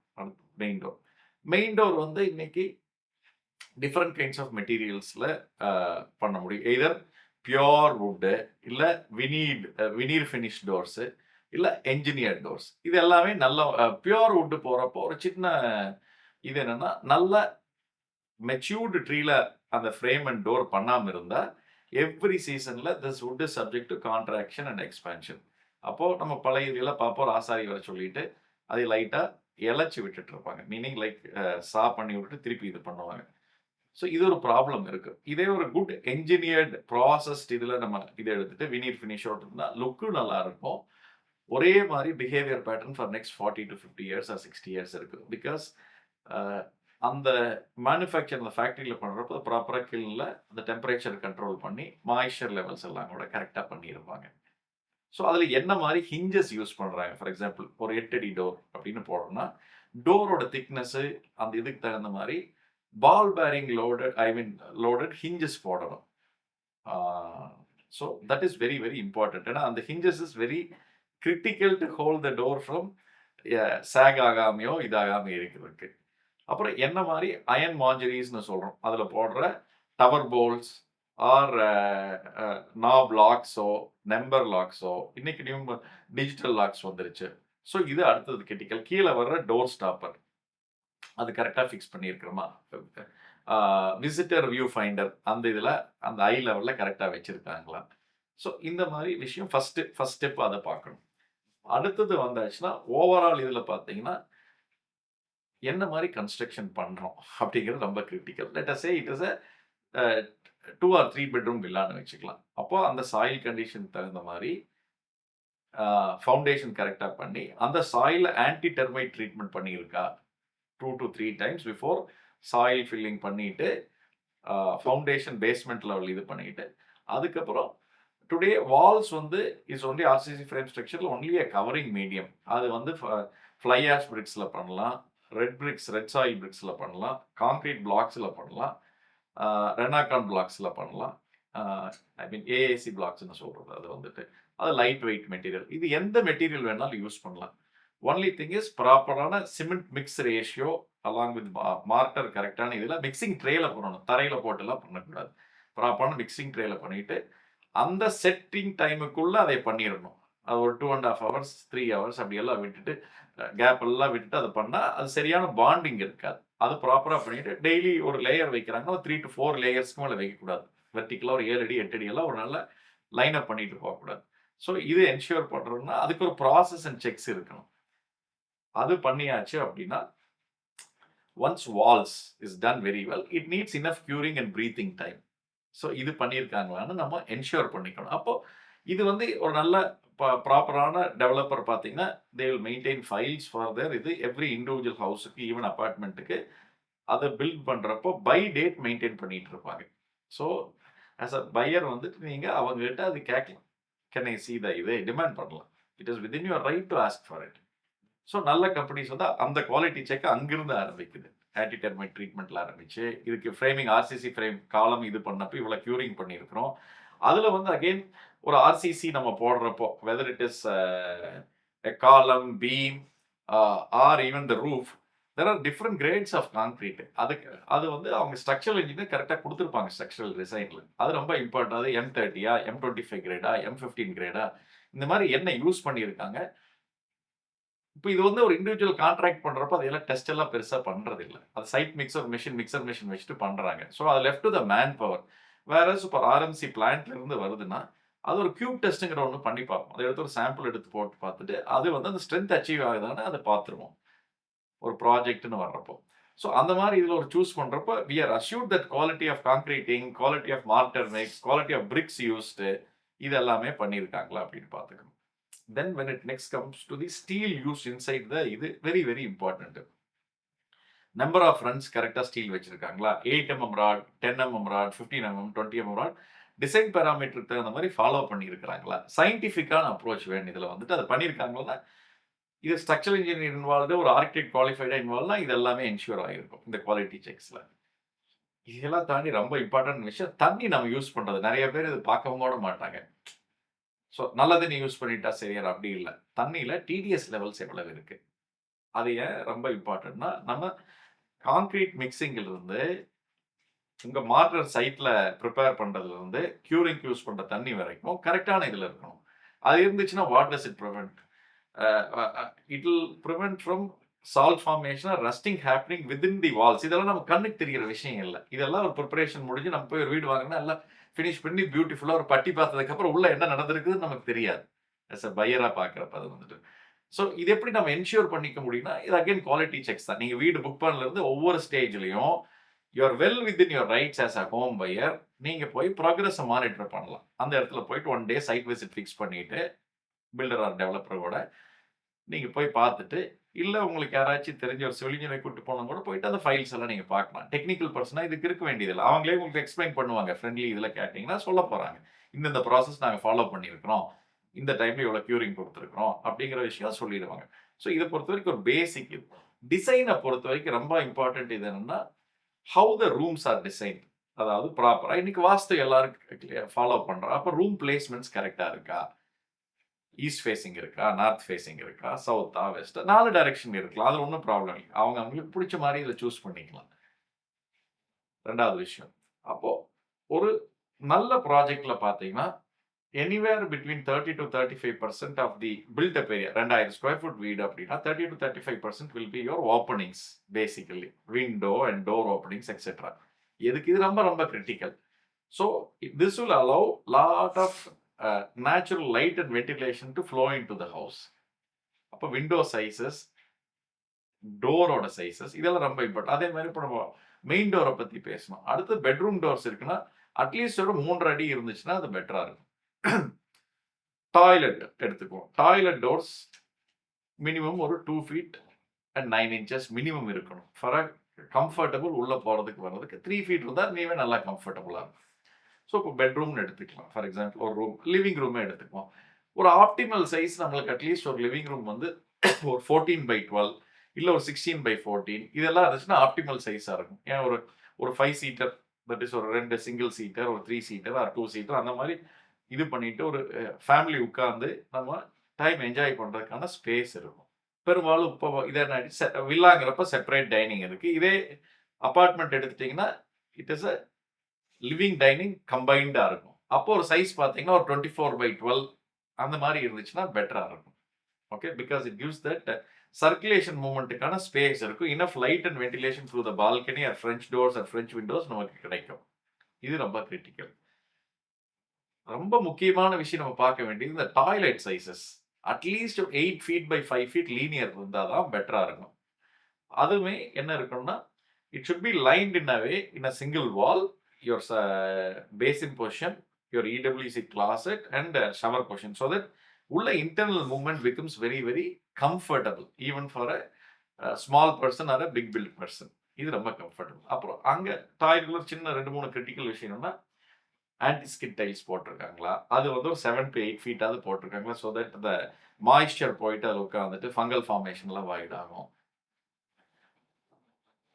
Main door. மெயின் டோர் வந்து இன்னைக்கு டிஃபரண்ட் கைண்ட்ஸ் ஆஃப் மெட்டீரியல்ஸ்ல பண்ண முடியும். எய்தர் பியூர் வுட் இல்ல வினீர் ஃபினிஷ் டோர்ஸ் இல்ல என்ஜினியர்ட் டோர்ஸ். இது எல்லாமே நல்ல பியூர் வுட் போறப்போ ஒரு சின்ன இது என்னன்னா, நல்ல மெச்சூர்டு ட்ரீல அந்த ஃப்ரேம் அண்ட் டோர் பண்ணாம இருந்தா, எவ்ரி சீசன்ல this would is subject to contraction and expansion. அப்போ நம்ம பழைய இதெல்லாம் பார்ப்போம். ஒரு ஆசாரி வர சொல்லிட்டு, அதை லைட்டா எளச்சு விட்டுட்டு இருப்பாங்க. மீனிங் லைக் சா பண்ணி விட்டுட்டு திருப்பி இது பண்ணுவாங்க. ஸோ இது ஒரு ப்ராப்ளம் இருக்கு. இதே ஒரு குட் என்ஜினியர்ட் ப்ராசஸ்ட் இதுல நம்ம இத எடுத்துட்டு வினீர் ஃபினிஷோட இருந்தா லுக்கும் நல்லா இருக்கும். ஒரே மாரி behaviour pattern for next 40 to 50 years or 60 years இருக்கு. பிகாஸ் அந்த மேனுஃபேக்சர் அந்த ஃபேக்டரியில பண்றப்போ ப்ராப்பரா கீழ அந்த டெம்பரேச்சர் கண்ட்ரோல் பண்ணி, மாய்ஸ்சர் லெவல்ஸ் எல்லாம் கூட கரெக்ட்டா பண்ணியிருப்பாங்க. ஸோ அதில என்ன மாரி ஹிஞ்சஸ் யூஸ் பண்றாங்க. ஃபார் எக்ஸாம்பிள் ஒரு 8 அடி டோர் அப்படின்னு போடுறோம்னா, டோரோட திக்னெஸ் அந்த இதுக்கு தகுந்த மாரி பால் பேரிங் லோடட் ஹிஞ்சஸ் போடணும். Ah so that is very, very important. ஏன்னா அந்த hinges is very critical to hold the door from sag ஆகாமயோ, இதாகாம இருக்கிறதுக்கு. அப்புறம் என்ன மாரி அயர்ன் மாஞ்சுரீஸ்ன்னு சொல்றோம். அதில போடுற டவர் போல்ட்ஸ் ஆர் நாப் லாக்ஸோ, நம்பர் லாக்ஸோ, இன்னைக்கு நியூ டிஜிட்டல் லாக்ஸ் வந்துருச்சு. ஸோ இது அடுத்தது கிரிட்டிக்கல். கீழ வர்ற டோர் ஸ்டாப்பர். அது கரெக்ட்டா ஃபிக்ஸ் பண்ணியிருக்கிறோமா? விசிட்டர் வியூ ஃபைண்டர் அந்த இதில அந்த ஐ லெவல்ல கரெக்ட்டா வச்சிருக்காங்களா? ஸோ இந்த மாரி விஷயம் ஃபர்ஸ்ட் ஸ்டெப் அத பார்க்கணும். அடுத்தது வந்தாச்சுன்னா, ஓவரால் இதில பார்த்தீங்கன்னா, என்ன மாரி கன்ஸ்ட்ரக்ஷன் பண்றோம் அப்படிங்கிறது ரொம்ப critical. Let us say it is a 2 or 3 bedroom வில்லான்னு வச்சுக்கலாம். அப்போ அந்த சாயில் கண்டிஷனுக்கு தகுந்த மாரி ஃபவுண்டேஷன் கரெக்ட்டா பண்ணி, அந்த சாயில்ல ஆன்டி டெர்மைட் ட்ரீட்மென்ட் பண்ணியிருக்கா? 2 to 3 times before soil filling பண்ணிட்டு, ஃபவுண்டேஷன் பேஸ்மெண்ட் லெவல் இது பண்ணிட்டு, அதுக்கப்புறம் டுடே வால்ஸ் வந்து இஸ் ஒன்லி ஆர்சிசி ஃப்ரேம் ஸ்ட்ரக்சர்ல ஒன்லி எ கவரிங் மீடியம். அது வந்து ஃப்ளை ஆஷ் பிரிக்ஸ்ல பண்ணலாம். ரெட் சாயில் பிரிக்ஸ்ல பண்ணலாம். கான்கிரீட் பிளாக்ஸ்ல பண்ணலாம். ரெனாகான் பிளாக்ஸ்ல பண்ணலாம். ஐ மீன் ஏஏசி பிளாக்ஸ்ன்னு சொல்றது அது வந்துட்டு. அது லைட் வெயிட் மெட்டீரியல். இது எந்த மெட்டீரியல் வேணாலும் யூஸ் பண்ணலாம். ஒன்லி திங் இஸ் ப்ராப்பரான cement mix ratio along with mortar கரெக்டான இதில மிக்ஸிங் ட்ரேல பண்ணணும். தரையில போட்டுலாம் பண்ணக்கூடாது. ப்ராப்பரான மிக்ஸிங் ட்ரேல பண்ணிட்டு, அந்த செட்டிங் டைமுக்குள்ள அதை பண்ணிறணும். அது ஒரு 2 1/2 ஹவர்ஸ், 3 ஹவர்ஸ் அப்படியெல்லாம் விட்டுட்டு, கேப் எல்லாம் விட்டுட்டு அத பண்ணா, அது சரியான பாண்டிங் இருக்காது. அது ப்ராப்பரா பண்ணிட்டு, டெய்லி ஒரு லேயர் வைக்கிறாங்கன்னா, ஒரு 3 to 4 லேயர்ஸ்க்கு மேல வைக்கக்கூடாது. வெர்டிகலா ஒரு 7 அடி, 8 அடி எல்லாம் ஒரு நல்ல லைன் அப் பண்ணிட்டு போகக்கூடாது. ஸோ இது என்ஷூர் பண்றோம்னா, அதுக்கு ஒரு ப்ராசஸ் அண்ட் செக்ஸ் இருக்கணும். அது பண்ணியாச்சு அப்படின்னா, once walls is done very well, it needs enough curing and breathing time. So இது பண்ணியிருக்காங்களான்னு நம்ம என்ஷூர் பண்ணிக்கணும். அப்போ இது வந்து ஒரு நல்ல ப்ராப்பரான டெவலப்பர் பார்த்தீங்கன்னா, they will maintain files for their இது எவ்ரி இண்டிவிஜுவல் ஹவுஸுக்கு, ஈவன் அபார்ட்மெண்ட்டுக்கு அத பில்ட் பண்றப்போ பை டேட் மெயின்டெயின் பண்ணிட்டு இருப்பாங்க. ஸோ ஆஸ் அ பையர் வந்துட்டு நீங்க அவங்ககிட்ட அது கேட்கலாம். கேன் ஐ சீ த இது டிமாண்ட் பண்ணலாம். It is within your right to ask for it. So நல்ல கம்பெனிஸ் வந்து அந்த குவாலிட்டி செக் அங்கிருந்து ஆரம்பிக்குது. ஆன்டி டெர்மைட் ட்ரீட்மெண்ட்ல ஆரம்பிச்சு, இதுக்கு ஃப்ரேமிங் ஆர்சிசி ஃப்ரேம் காலம் இது பண்ணப்போ இவ்வளோ க்யூரிங் பண்ணியிருக்கிறோம். அதில வந்து அகைன் ஒரு ஆர்சிசி நம்ம போடுறப்போ weather it is a column, beam or even the roof, there are different grades of concrete. அது வந்து அவங்க ஸ்ட்ரக்சரல் இன்ஜினியர் கரெக்ட்டா குடுத்துருப்பாங்க ஸ்ட்ரக்சரல் டிசைன்ல. அது ரொம்ப இம்பார்ட்டன்ட். அது M30யா, M25 கிரேடா, M15 கிரேடா, இந்த மாரி என்ன யூஸ் பண்ணியிருக்காங்க. இப்ப இது வந்து ஒரு இண்டிவிஜுவல் கான்ட்ராக்ட் பண்றப்ப அதெல்லாம் டெஸ்ட் எல்லாம் பெருசா பண்றதில்ல. அது சைட் மிக்சர் மெஷின் வச்சுட்டு பண்றாங்க. ஸோ அது left to the man power. Whereas இப்ப ஆர்எம்சி பிளான்ட்ல இருந்து வருதுன்னா, அது ஒரு கியூப் டெஸ்ட்ங்கிற ஒண்ணு பண்ணி பார்ப்போம். அத எடுத்து ஒரு சாம்பிள் எடுத்து போட்டு பார்த்துட்டு, அது வந்து அந்த ஸ்ட்ரென்த் அச்சீவ் ஆகுதான்னு அத பார்த்துருவோம். ஒரு ப்ராஜெக்ட்ன்னு வர்றப்போ. ஸோ அந்த மாரி இதுல ஒரு சூஸ் பண்றப்போ, we are assured that quality of concreting, quality of mortar mix, quality of bricks used இது எல்லாமே பண்ணியிருக்காங்களா அப்படின்னு பார்த்துக்கணும். Then when it next comes to the steel used inside the இது very very important. Number of runs கரெக்ட்டா ஸ்டீல் வச்சிருக்காங்களா? 8 mm rod, 10 mm rod, 15 mm, 20 mm rod design பாராமீட்டருக்கு தகுந்த மாரி ஃபாலோ பண்ணியிருக்கிறாங்களா? சயின்டிஃபிக்கான அப்ரோச் வேணும் இதுல வந்துட்டு. அத பண்ணியிருக்காங்கன்னா, இது ஸ்ட்ரக்சரல் இன்ஜினியர் இன்வால்வ்டு, ஒரு ஆர்க்கிடெக்ட் குவாலிஃபைடா இன்வால்வ்னா இது எல்லாமே என்ஷூர் ஆகியிருக்கும். இந்த குவாலிட்டி செக்ஸ்ல. இதெல்லாம் தாண்டி ரொம்ப இம்பார்ட்டன்ட் விஷயம், தண்ணி நம்ம யூஸ் பண்றது. நெறைய பேர் இது பார்க்கவும் கூட மாட்டாங்க. ஸோ நல்ல தண்ணி யூஸ் பண்ணிட்டா சரியாயிரும் அப்படி இல்ல. தண்ணீல டிடிஎஸ் லெவல்ஸ் எவ்வளவு இருக்கு? அது ஏன் ரொம்ப இம்பார்ட்டன்ட்னா, நம்ம கான்கிரீட் மிக்ஸிங்ல இருந்து உங்க மார்ட்டர் சைட்ல பிரிப்பேர் பண்றதுலருந்து க்யூரிங்க்கு யூஸ் பண்ற தண்ணி வரைக்கும் கரெக்ட்டான இதுல இருக்கணும். அது இருந்துச்சுன்னா what does it prevent? It will prevent from salt formation or rusting happening within the walls. இதெல்லாம் நம்ம கண்ணுக்கு தெரிகிற விஷயம் இல்ல. இதெல்லாம் ஒரு பிரிப்பரேஷன் முடிஞ்சு நம்ம போய் ஒரு வீடு வாங்குனா எல்லாம் ஃபினிஷ் பண்ணி பியூட்டிஃபுல்லா ஒரு பட்டி பார்த்ததுக்கு அப்புறம் உள்ள என்ன நடந்திருக்குதுன்னு நமக்கு தெரியாது. ஆஸ் எ பையரா பார்க்கிறப்ப அது வந்துட்டு. ஸோ இது எப்படி நம்ம என்ஷூர் பண்ணிக்க முடியும்னா, இது அகைன் குவாலிட்டி செக்ஸ் தான். நீங்க வீடு புக் பண்ணலருந்து ஒவ்வொரு ஸ்டேஜ்லயும் you are well within your rights as a home buyer. நீங்க போய் ப்ராக்ரஸ மானிட்டர் பண்ணலாம். அந்த இடத்துல போயிட்டு 1 டே சைட் விசிட் ஃபிக்ஸ் பண்ணிட்டு, பில்டர் ஆர் டெவலப்பரோட நீங்க போய் பார்த்துட்டு, இல்ல உங்களுக்கு யாராச்சும் தெரிஞ்ச ஒரு சிவில் இன்ஜினியரை கூட்டு போனா கூட போயிட்டு அந்த ஃபைல்ஸ் எல்லாம் நீங்க பார்க்கலாம். டெக்னிக்கல் பர்சனா இதுக்கு இருக்க வேண்டியதில்ல. அவங்களே உங்களுக்கு எக்ஸ்ப்ளைன் பண்ணுவாங்க. ஃப்ரெண்ட்லி இதுல கேட்டீங்கன்னா சொல்லப் போறாங்க. இந்த ப்ராசஸ் நாங்க ஃபாலோ பண்ணியிருக்கிறோம். இந்த டைம்ல இவ்வளோ க்யூரிங் குடுத்துருக்கிறோம். அப்படிங்கிற விஷயம் சொல்லிடுவாங்க. ஸோ இத பொறுத்தவரைக்கும் ஒரு பேசிக் இது. டிசைன பொறுத்தவரைக்கும் ரொம்ப இம்பார்ட்டன்ட் இது என்னன்னா, how the rooms are designed. அதாவது ப்ராப்பரா இன்னைக்கு வாஸ்து எல்லாரும் ஃபாலோ பண்றோம். அப்ப ரூம் பிளேஸ்மெண்ட்ஸ் கரெக்ட்டா இருக்கா? ஈஸ்ட் ஃபேசிங் இருக்கா? நார்த் ஃபேசிங் இருக்கா? சவுத்தா? வெஸ்ட்டா? 4 டைரக்ஷன் இருக்கலாம். அது ஒண்ணும் ப்ராப்ளம் இல்ல. அவங்க அவங்களுக்கு புடிச்ச மாரி இதில சூஸ் பண்ணிக்கலாம். 2வது விஷயம். அப்போ ஒரு நல்ல ப்ராஜெக்ட்ல பார்த்தீங்கன்னா, anywhere between 30-35% of the built up area 2000 square foot வீடு அப்படின்னா 30-35% will be your openings basically. Window and door openings etcetera. எதுக்கு இது ரொம்ப ரொம்ப critical. So this will allow lot of natural light and ventilation to flow into the house. அப்ப விண்டோ சைஸஸ், டோரோட சைஸஸ் இதெல்லாம் ரொம்ப இம்பார்ட்டன்ட். அதே மாதிரி இப்போ நம்ம மெயின் டோர பத்தி பேசணும். அடுத்து பெட்ரூம் டோர்ஸ் இருக்குன்னா, அட்லீஸ்ட் ஒரு 3 அடி இருந்துச்சுன்னா அது பெட்டரா இருக்கும். டாய்லெட் எடுத்துக்குவோம். டாய்லெட் டோர்ஸ் மினிமம் ஒரு 2 ஃபீட் அண்ட் 9 இன்ச்சஸ் மினிமம் இருக்கணும். ஃபார் அ கம்ஃபர்டபுள் உள்ள போறதுக்கு வர்றதுக்கு 3 ஃபீட் இருந்தா நீவே நல்லா கம்ஃபர்டபுளா இருக்கும். ஸோ இப்போ பெட்ரூம்னு எடுத்துக்கலாம். ஃபார் எக்ஸாம்பிள் ஒரு ரூம், லிவிங் ரூமே எடுத்துக்குவோம். ஒரு ஆப்டிமல் சைஸ் நம்மளுக்கு அட்லீஸ்ட் ஒரு லிவிங் ரூம் வந்து ஒரு 14/12 இல்ல ஒரு 16/14 இதெல்லாம் இருந்துச்சுன்னா ஆப்டிமல் சைஸா இருக்கும். ஏன் ஒரு 5 சீட்டர் தட் இஸ் ஒரு 2 சிங்கிள் சீட்டர், ஒரு 3 சீட்டர் ஆர் 2 சீட்டர் அந்த மாரி இது பண்ணிட்டு ஒரு ஃபேமிலி உட்கார்ந்து நம்ம டைம் என்ஜாய் பண்றதுக்கான ஸ்பேஸ் இருக்கும். பெரும்பாலும் இப்போ இத வில்லாங்கிறப்ப செப்பரேட் டைனிங் இருக்கு. இதே அபார்ட்மெண்ட் எடுத்துட்டீங்கன்னா, it is a living dining கம்பைன்டா இருக்கும். அப்போ ஒரு சைஸ் பார்த்தீங்கன்னா, ஒரு 24/12 அந்த மாரி இருந்துச்சுன்னா பெட்டரா இருக்கும். Okay. Because it gives that circulation மூவ்மென்ட்க்கான ஸ்பேஸ் இருக்கும். Enough light and ventilation through the balcony or French doors or French windows நமக்கு கிடைக்கும். இது ரொம்ப கிரிட்டிக்கல். ரொம்ப முக்கியமான விஷயம் நம்ம பார்க்க வேண்டியது இந்த toilet sizes. At least 8 feet by 5 feet linear இருந்தா தான் பெட்டரா இருக்கும். அதுவுமே என்ன இருக்கணும்னா, it should be lined in a way in a single wall, your basin portion, your EWC closet and shower portion so that உள்ள internal movement becomes very very comfortable even for a small person or a big build person. இது ரொம்ப கம்ஃபர்டபுள். அப்புறம் அங்க டாய்லெட்ல ஒரு சின்ன 2-3 கிரிட்டிக்கல் விஷயம் என்னன்னா, ஆன்டி ஸ்கிட் டைல்ஸ் போட்டிருக்காங்களா? அது வந்து ஒரு 7 to 8 ஃபீட்டாவது போட்டிருக்காங்களா? சோ தட் அந்த மாய்ஸ்சர் போயிட்டு அதுல உட்கார்ந்துட்டு ஃபங்கல் ஃபார்மேஷன்லாம் அவாய்ட் ஆகும்.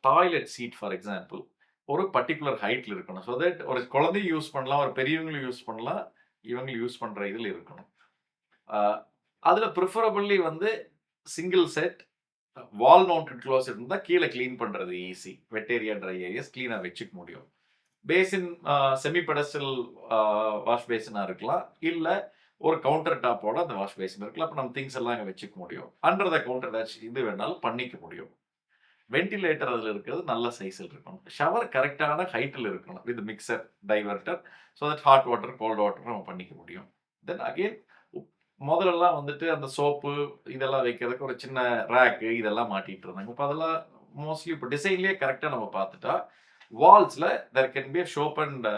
டாய்லெட் சீட் ஃபார் எக்ஸாம்பிள் ஒரு பர்ட்டிகுலர் ஹைட்ல இருக்கணும். சோ தட் ஒரு குழந்தையும் யூஸ் பண்ணலாம், ஒரு பெரியவங்களும் யூஸ் பண்ணலாம். இவங்க யூஸ் பண்ற இதுல இருக்கணும். அதுல பிரிஃபரபிளி வந்து சிங்கிள் செட் வால் மவுண்டட் க்ளோசெட் இருந்தா கீழ கிளீன் பண்றது ஈஸி. வெட் ஏரியா, ட்ரை ஏரியாஸ் கிளீனா வச்சுக்க முடியும். பேசின் செமி பெடஸ்டல் வாஷ் பேசினா இருக்கலாம். இல்ல ஒரு கவுண்டர் டாப்போட அந்த வாஷ் பேசின் இருக்கலாம். அப்ப நம்ம திங்ஸ் எல்லாம் அங்க வச்சுக்க முடியும். அண்டர் த கவுண்டர் ஏதாச்சும் இது வேணாலும் பண்ணிக்க முடியும். வென்டிலேட்டர் அதுல இருக்கிறது நல்ல சைஸ்ல இருக்கணும். ஷவர் கரெக்ட்டான ஹைட்ல இருக்கணும். With mixer, diverter so that hot water, cold water நம்ம பண்ணிக்க முடியும். தென் அகைன் முதல்லலாம் வந்துட்டு அந்த சோப்பு இதெல்லாம் வைக்கிறதுக்கு ஒரு சின்ன ரேக் இதெல்லாம் மாட்டிட்டு இருந்தாங்க. இப்ப அதெல்லாம் மோஸ்ட்லி இப்ப டிசைன்லயே கரெக்ட்டா நம்ம பார்த்துட்டா, வால்ஸ்ல there can be soap and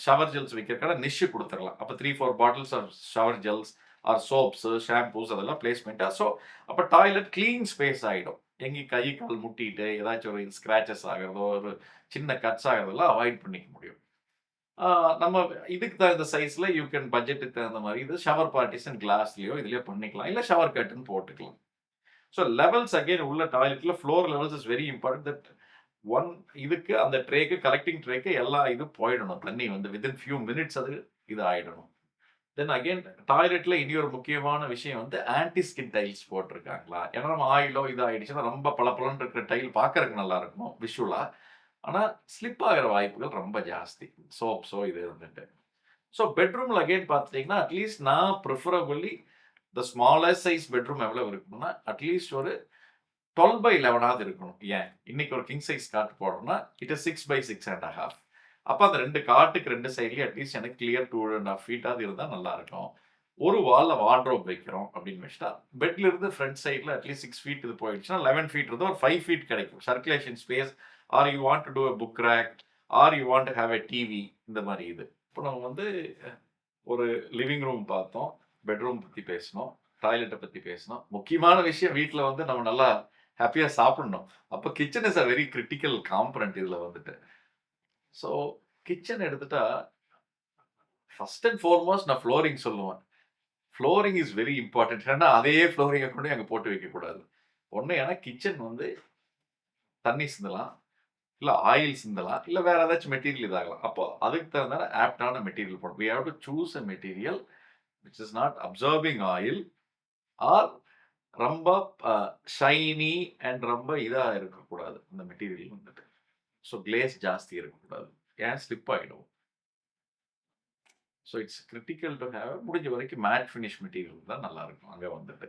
shower gels வைக்கிறதுக்கான நிஷ் குடுத்துறலாம். அப்ப 3, 4 bottles of shower gels or soaps, shampoos அதெல்லாம் பிளேஸ்மென்ட்டா சோ அப்ப டாய்லெட் கிளீன் ஸ்பேஸ் ஆயிடும். எங்கேயும் கை, கால் முட்டிட்டு ஏதாச்சும் ஒரு ஸ்க்ராச்சஸ் ஆகுறதோ, ஒரு சின்ன கட்ஸ் ஆகுறதெல்லாம் அவாய்ட் பண்ணிக்க முடியும். நம்ம இதுக்கு தகுந்த சைஸ்ல யூ கேன் பட்ஜெட்டுக்கு தகுந்த மாரி இது ஷவர் பார்ட்டிஷன் கிளாஸ்லயோ இதுலயோ பண்ணிக்கலாம். இல்ல ஷவர் கர்டன் போட்டுக்கலாம். ஸோ லெவல்ஸ் அகைன் உள்ள டாய்லெட்ல floor levels is very important that இதுக்கு அந்த ட்ரேக்கு கலெக்டிங் ட்ரேக்கு எல்லா இது போயிடணும். தண்ணி வந்து வித்தின் ஃபியூ மினிட்ஸ் அது இது ஆயிடணும். தென் அகைன் டாய்லெட்ல இனி ஒரு முக்கியமான விஷயம் வந்து ஆன்டி ஸ்கிட் டைல்ஸ் போட்டிருக்காங்களா? ஏன்னா நம்ம ஆயிலோ இது ஆயிடுச்சுன்னா ரொம்ப பளபளன்னு இருக்கிற டைல் பார்க்கறதுக்கு நல்லா இருக்கும் விஷுவலா. ஆனா ஸ்லிப் ஆகுற வாய்ப்புகள் ரொம்ப ஜாஸ்தி. சோப்ஸோ இது இருந்துட்டு. ஸோ பெட்ரூம்ல அகைன் பார்த்துட்டீங்கன்னா, அட்லீஸ்ட் நான் preferably the smaller size bedroom எவ்வளவு இருக்கும்னா, அட்லீஸ்ட் ஒரு 12/11ஆவது இருக்கணும். ஏன்? இன்னைக்கு ஒரு கிங் சைஸ் காட் போடுறோம்னா, இட் இஸ் 6/6 1/2. அப்ப அந்த 2 காட்டுக்கு 2 சைட்லயும் அட்லீஸ்ட் எனக்கு கிளியர் 2.5 ஃபீட்டாவது இருந்தா நல்லா இருக்கும். ஒரு வால்ல வார்ட்ரோப் வைக்கிறோம் அப்படின்னு வச்சுட்டா, பெட்ல இருந்து ஃப்ரண்ட் சைட்ல அட்லீஸ்ட் 6 ஃபீட் இது போயிடுச்சுன்னா 11 ஃபீட் இருந்தா ஒரு 5 ஃபீட் கிடைக்கும். Circulation space or you want to do a book rack or you want to have a TV இந்த மாரி இது. இப்போ நம்ம வந்து ஒரு லிவிங் ரூம் பார்த்தோம். பெட்ரூம் பத்தி பேசினோம். டாய்லெட்ட பத்தி பேசினோம். முக்கியமான விஷயம் வீட்ல வந்து நம்ம நல்லா ஹேப்பியா சாப்பிடணும். அப்ப kitchen is a very critical component இதுல வந்துட்டு. ஸோ கிச்சன் எடுத்துட்டா ஃபர்ஸ்ட் அண்ட் ஃபார்மோஸ்ட் நான் ஃப்ளோரிங் சொல்லுவேன். Flooring is very important. ஏன்னா அதே ஃப்ளோரிங்க கொண்டு போய் அங்க போட்டு வைக்கக்கூடாது. ஒண்ணு ஏன்னா கிச்சன் வந்து தண்ணி சிந்தலாம், இல்ல ஆயில் சிந்தலாம், இல்ல வேற ஏதாச்சும் மெட்டீரியல் இதாகலாம். அப்போ அதுக்கு தகுந்தான ஆப்ட்டான மெட்டீரியல் போடணும். We have to choose a material which is not absorbing oil or ரொம்ப ஷைனி அண்ட் ரொம்ப இதா இருக்கக்கூடாது அந்த மெட்டீரியல் வந்துட்டு. ஸோ கிளேஸ் ஜாஸ்தி இருக்கக்கூடாது. ஏன் ஸ்லிப் ஆயிடும். So it's critical to have முடிஞ்ச வரைக்கும் மேட் ஃபினிஷ் மெட்டீரியல் தான் நல்லா இருக்கும் அங்க வந்துட்டு.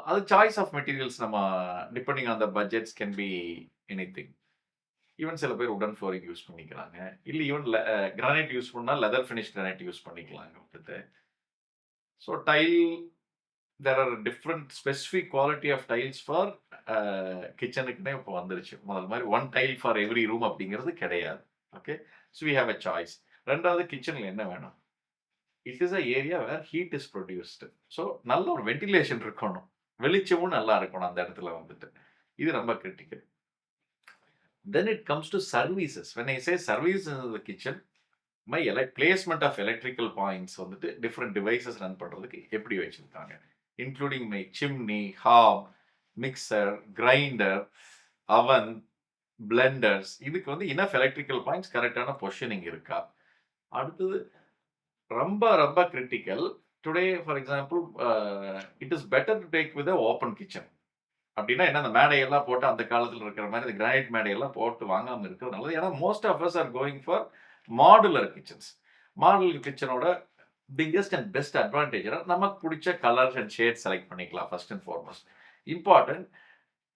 அது சாய்ஸ் ஆஃப் மெட்டீரியல்ஸ் நம்ம depending on the budgets can be anything. Even சில பேர் உடன் ஃப்ளோரிங் யூஸ் பண்ணிக்கிறாங்க. இல்ல ஈவன் கிரானைட் யூஸ் பண்ணா லெதர் ஃபினிஷ் கிரானைட் யூஸ் பண்ணிக்கலாங்க வந்துட்டு. So tile there are different specific quality of tiles for கிச்சனுக்குன்னே இப்போ வந்துருச்சு. முதல் மாதிரி one tile for every room அப்படிங்கிறது கிடையாது. Okay. So we have a choice. ரெண்டாவது கிச்சன்ல என்ன வேணும்? It is a area where heat is produced. So நல்ல ஒரு வென்டிலேஷன் இருக்கணும். வெளிச்சமும் நல்லா இருக்கணும் அந்த இடத்துல வந்துட்டு. இது ரொம்ப critical. Then it comes to services. When I say service in the kitchen, my placement of electrical points வந்துட்டு டிஃப்ரெண்ட் டிவைசஸ் ரன் பண்ணுறதுக்கு எப்படி வச்சுருக்காங்க, including my chimney, hob, mixer, grinder, oven, blenders. இதுக்கு வந்து இனஃப் எலக்ட்ரிக்கல் பாயிண்ட்ஸ் கரெக்டான பொசிஷனிங் இருக்கா? அடுத்தது ரொம்ப ரொம்ப critical. Today for example it is better to take with open kitchen. அப்படின்னா என்ன, அந்த மேடையெல்லாம் போட்டு அந்த காலத்தில் இருக்கிற மாதிரி இந்த கிரானைட் மேடையெல்லாம் போட்டு வாங்காமல் இருக்கிறது நல்லது. ஏன்னா most of us are going for modular kitchens. Modular கிச்சனோட பிக்கெஸ்ட் அண்ட் பெஸ்ட் அட்வான்டேஜ் நமக்கு பிடிச்ச கலர்ஸ் அண்ட் ஷேட் செலக்ட் பண்ணிக்கலாம். First and foremost important.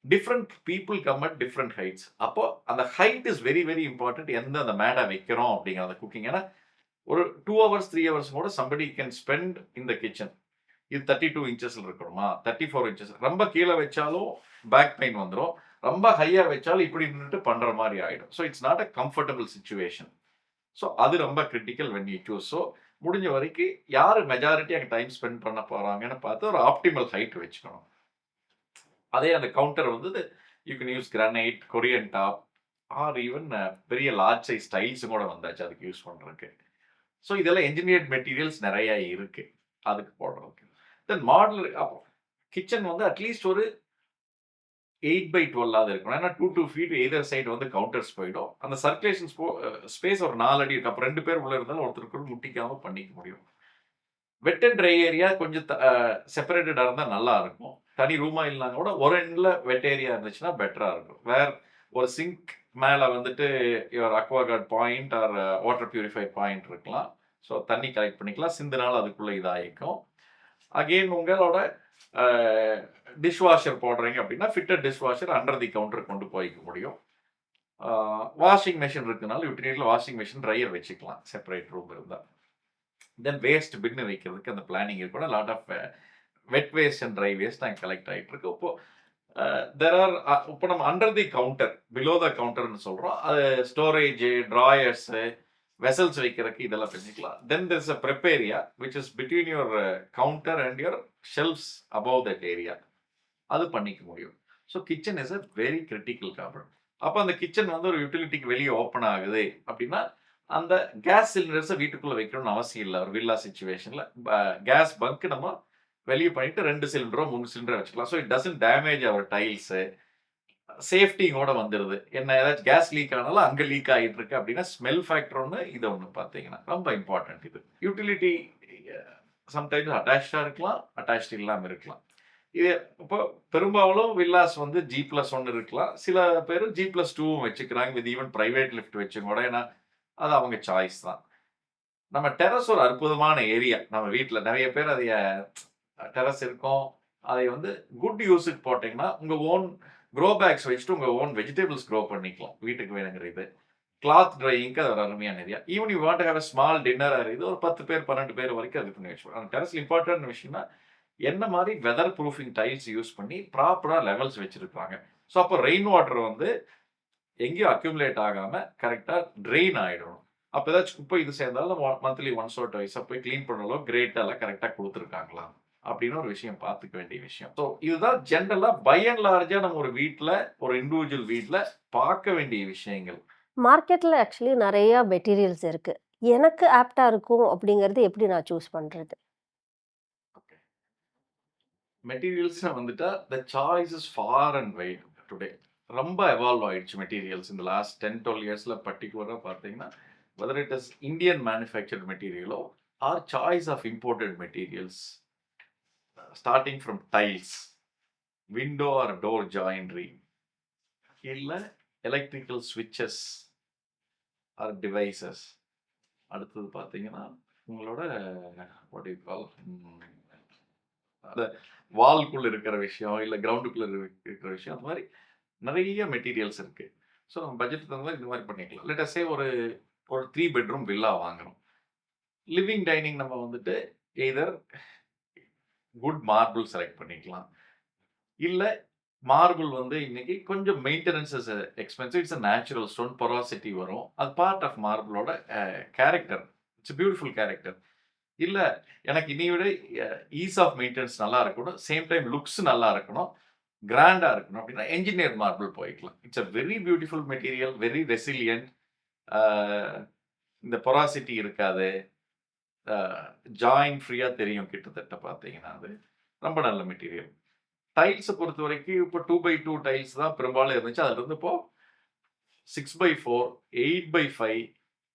Different people come at different heights. அப்போ அந்த height is very very important. எந்த அந்த மேடை வைக்கிறோம் அப்படிங்கிற அந்த குக்கிங். ஏன்னா ஒரு 2 hours 3 hours கூட somebody can spend in the kitchen. இது 32 இன்ச்சஸ்ல இருக்கணுமா, 34 இன்ச்சஸ். ரொம்ப கீழே வச்சாலும் பேக் பெயின் வந்துடும். ரொம்ப ஹையா வச்சாலும் இப்படி நின்றுட்டு பண்ற மாதிரி ஆயிடும். So it's not a comfortable situation. So அது ரொம்ப critical when you choose. So முடிஞ்ச வரைக்கும் யார் மெஜாரிட்டி அங்கே டைம் ஸ்பெண்ட் பண்ண போறாங்கன்னு பார்த்து ஒரு ஆப்டிமல் ஹைட் வச்சுக்கணும். அதே அந்த கவுண்டர் வந்து you can use granite, Korean top R even பெரிய லார்ஜ் சைஸ் டைல்ஸும் கூட வந்தாச்சு அதுக்கு யூஸ் பண்றதுக்கு. ஸோ இதெல்லாம் என்ஜினியர்ட் மெட்டீரியல்ஸ் நிறைய இருக்கு அதுக்கு போடுறதுக்கு. தென் மாடல் கிச்சன் வந்து அட்லீஸ்ட் ஒரு 8x12 இருக்கணும். ஏன்னா 2 feet எய்தர் சைடு வந்து கவுண்டர்ஸ் போயிடும். அந்த சர்க்குலேஷன் ஸ்பேஸ் ஒரு 4 அடி இருக்கு. அப்போ 2 பேர் உள்ள இருந்தாலும் ஒருத்தருக்கு முட்டிக்காம பண்ணிக்க முடியும். வெட் அண்ட் ட்ரை ஏரியா கொஞ்சம் செப்பரேட்டடாக இருந்தால் நல்லா இருக்கும். தனி ரூமா இல்லைனா கூட ஒரு எண்ட்ல வெட் ஏரியா இருந்துச்சுன்னா பெட்டரா இருக்கும். வேர் ஒரு சிங்க் மேலே வந்துட்டு ஒரு Aquaguard point or water purify point இருக்கலாம். ஸோ தண்ணி கலெக்ட் பண்ணிக்கலாம். சிந்தினாலும் அதுக்குள்ளே இதாகிக்கும். அகெயின் உங்களோட டிஷ்வாஷர் போடுறீங்க அப்படின்னா fitted dishwasher under the counter கொண்டு போய்க்க முடியும். வாஷிங் மிஷின் இருக்குனாலும் யூட்டிலிட்டியில் வாஷிங் மிஷின் ட்ரையர் வச்சுக்கலாம் செப்பரேட் ரூம் இருந்தால். தென் வேஸ்ட் பின்னு வைக்கிறதுக்கு அந்த பிளானிங் இருக்கணும். Lot of wet waste and dry waste அங்கே கலெக்ட் ஆகிட்டு இருக்கு. இப்போ தெர் ஆர் இப்போ நம்ம அண்டர் தி கவுண்டர், பிலோ த கவுண்டர்னு சொல்கிறோம். அது ஸ்டோரேஜ், ட்ராயர்ஸு, வெசல்ஸ் வைக்கிறதுக்கு இதெல்லாம் பண்ணிக்கலாம். Then there is a prep area which is between your counter and your shelves above that area. அது பண்ணிக்க முடியும். So kitchen is a very critical component. அப்போ அந்த கிச்சன் வந்து ஒரு யூட்டிலிட்டிக்கு வெளியே ஓப்பன் ஆகுது அப்படின்னா அந்த கேஸ் சிலிண்டர்ஸை வீட்டுக்குள்ளே வைக்கணும்னு அவசியம் இல்லை. ஒரு வில்லா சிச்சுவேஷனில் கேஸ் பங்க் நம்ம வெளியே பண்ணிட்டு 2 சிலிண்டரோ 3 சிலிண்டரோ வச்சுக்கலாம். So it doesn't damage our tiles. சேஃப்டிங்கோட வந்துடுது. என்ன ஏதாச்சும் கேஸ் லீக் ஆனாலும் அங்கே லீக் ஆகிட்டு இருக்கு அப்படின்னா ஸ்மெல் ஃபேக்டர் ஒன்று, இதை ஒன்று பார்த்தீங்கன்னா ரொம்ப இம்பார்ட்டன்ட். இது யூட்டிலிட்டி சம்டைம்ஸ் அட்டாச்சாக இருக்கலாம், அட்டாச் இல்லாமல் இருக்கலாம். இது இப்போ பெரும்பாலும் வில்லாஸ் வந்து G+1 இருக்கலாம். சில பேர் G+2 வச்சுக்கிறாங்க. வித் ஈவன் பிரைவேட் லிஃப்ட் வச்சும் கூட. ஏன்னா அது அவங்க சாய்ஸ் தான். நம்ம டெரஸ் ஒரு அற்புதமான ஏரியா. நம்ம வீட்டில் நிறைய பேர் அதைய டெரஸ் இருக்கும். அதை வந்து குட் யூஸுக்கு போட்டிங்கன்னா உங்கள் ஓன் க்ரோ பேக்ஸ் வச்சுட்டு உங்கள் ஓன் வெஜிடபிள்ஸ் க்ரோ பண்ணிக்கலாம். வீட்டுக்கு வேணுங்கிற இது கிளாத் ட்ரையிங்க்கு அது ஒரு அருமையான area. Even you want to have a small dinner இது ஒரு 10 பேர் 12 பேர் வரைக்கும் அது பண்ணி வச்சுக்கோங்க. அந்த டெரஸ்ல இம்பார்ட்டன்ட் விஷயம்னா என்ன மாதிரி வெதர் ப்ரூஃபிங் டைல்ஸ் யூஸ் பண்ணி ப்ராப்பராக லெவல்ஸ் வச்சுருக்காங்க. ஸோ அப்போ ரெயின் வாட்டர் வந்து எங்கேயும் அக்யூமுலேட் ஆகாமல் கரெக்டாக ட்ரெயின் ஆகிடணும். அப்போ ஏதாச்சும் குப்பை இது சேர்ந்தாலும் மந்த்லி ஒன்ஸ் ஆர் ட்வைஸாக போய் க்ளீன் பண்ணாலும் கிரேட்டெல்லாம் கரெக்டாக கொடுத்துருக்காங்களா. அப்படின்னு ஒரு விஷயம் பார்த்துக்க வேண்டிய விஷயம். ஸோ இதுதான் ஜென்ரலா பை அண்ட் லார்ஜா நம்ம ஒரு வீட்ல, ஒரு இண்டிவிஜுவல் வீட்ல பார்க்க வேண்டிய விஷயங்கள். மார்க்கெட்ல ஆக்சுவலி நெறையா மெட்டீரியல்ஸ் இருக்கு. எனக்கு ஆப்ட்டா இருக்கும் அப்படிங்கிறது எப்படி நான் சூஸ் பண்றது? ஓகே. மெட்டீரியல்ஸ்னு வந்துட்டா, the choice is far and wide today. ரொம்ப எவால்வ் ஆயிடுச்சு மெட்டீரியல்ஸ் இந்த லாஸ்ட் 10, 12 இயர்ஸ்ல பர்ட்டிகுலரா பார்த்தீங்கன்னா, whether it is Indian manufactured மெட்டீரியலோ or choice of imported materials. Starting from tiles, window or door joinery, இல்ல எலக்ட்ரிக்கல் ஸ்விட்சஸ் ஆர் டிவைசஸ். அடுத்தது பார்த்தீங்கன்னா, உங்களோட வாட் யூ கால் அந்த வால்க்குள்ள இருக்கிற விஷயம், இல்ல கிரவுண்டுக்குள்ள இருக்கிற விஷயம். அந்த மாரி நெறைய மெட்டீரியல்ஸ் இருக்கு. ஸோ நம்ம பட்ஜெட்டுக்கு தகுந்த மாரி இந்த மாரி பண்ணிக்கலாம். லெட் அஸ் சே ஒரு ஒரு 3 பெட்ரூம் வில்லா வாங்குறோம். லிவிங் டைனிங் நம்ம வந்துட்டு எய்தர் குட் மார்பிள் செலக்ட் பண்ணிக்கலாம். இல்ல மார்பிள் வந்து இன்னைக்கு கொஞ்சம் maintenance is expensive. It's a natural stone. Porosity வரும். அது பார்ட் ஆஃப் மார்பிளோட character. It's a beautiful character. இல்ல எனக்கு இதை விட ஈஸ் ஆஃப் மெயின்டனன்ஸ் நல்லா இருக்கணும். சேம் டைம் லுக்ஸ் நல்லா இருக்கணும். கிராண்டா இருக்கணும் அப்படின்னா என்ஜினியர் மார்பிள் போய்க்கலாம். It's a very beautiful material. Very resilient. Ah இந்த பொராசிட்டி இருக்காது. ஆ ஜாயின் ஃப்ரீயா தெரியும் கிட்டத்தட்ட பார்த்தீங்கன்னா அது. ரொம்ப நல்ல மெட்டீரியல். டைல்ஸ பொறுத்தவரைக்கும் இப்போ 2x2 டைல்ஸ் தான் பெரும்பாலும் இருந்துச்சு. அதிலிருந்து இப்போ 6x4, 8x5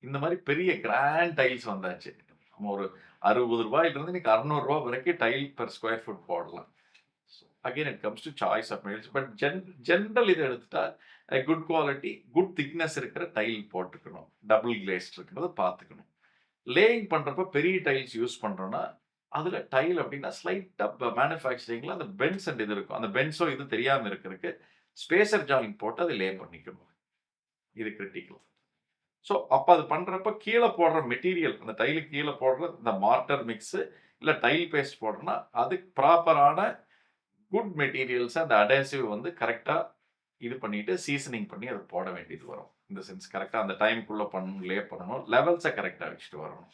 இந்த மாரி பெரிய கிராண்ட் டைல்ஸ் வந்தாச்சு. நம்ம ஒரு ரூ. 60 இருந்து இன்னைக்கு ரூ. 600 வரைக்கும் டைல் பெர் ஸ்கொயர் ஃபுட் போடலாம். Again it comes to choice of materials. But general இத எடுத்துட்டா குட் குவாலிட்டி, குட் திக்னஸ் இருக்கிற டைல் போட்டுக்கணும். டபுள் கிளேஸ்ட் இருக்கிறத பார்த்துக்கணும். லேயிங் பண்றப்ப பெரிய டைல்ஸ் யூஸ் பண்றோம்னா, அதுல டைல் அப்படின்னா ஸ்லைட்டா மேனுஃபேக்சரிங்ல அந்த பெண்ட்ஸ் அண்ட் இது இருக்கும். அந்த பெண்ட்ஸோ இது தெரியாம இருக்கறதுக்கு ஸ்பேசர் ஜாயிண்ட் போட்டு அதை லே பண்ணிக்கணும். இது கிரிட்டிக்கல். ஸோ அப்ப அது பண்றப்ப கீழ போடுற மெட்டீரியல், அந்த டைலுக்கு கீழ போடுற இந்த மார்ட்டர் மிக்ஸ் இல்ல டைல் பேஸ்ட் போடுறோம்னா, அதுக்கு ப்ராப்பரான குட் மெட்டீரியல்ஸ் அந்த அடேசிவ் வந்து கரெக்ட்டா இது பண்ணிட்டு சீசனிங் பண்ணி அது போட வேண்டியது வரும். இந்த சென்ஸ் கரெக்ட்டா அந்த டைம்க்குள்ள லே பண்ணணும். லெவல்ஸ கரெக்ட்டா வச்சுட்டு வரணும்.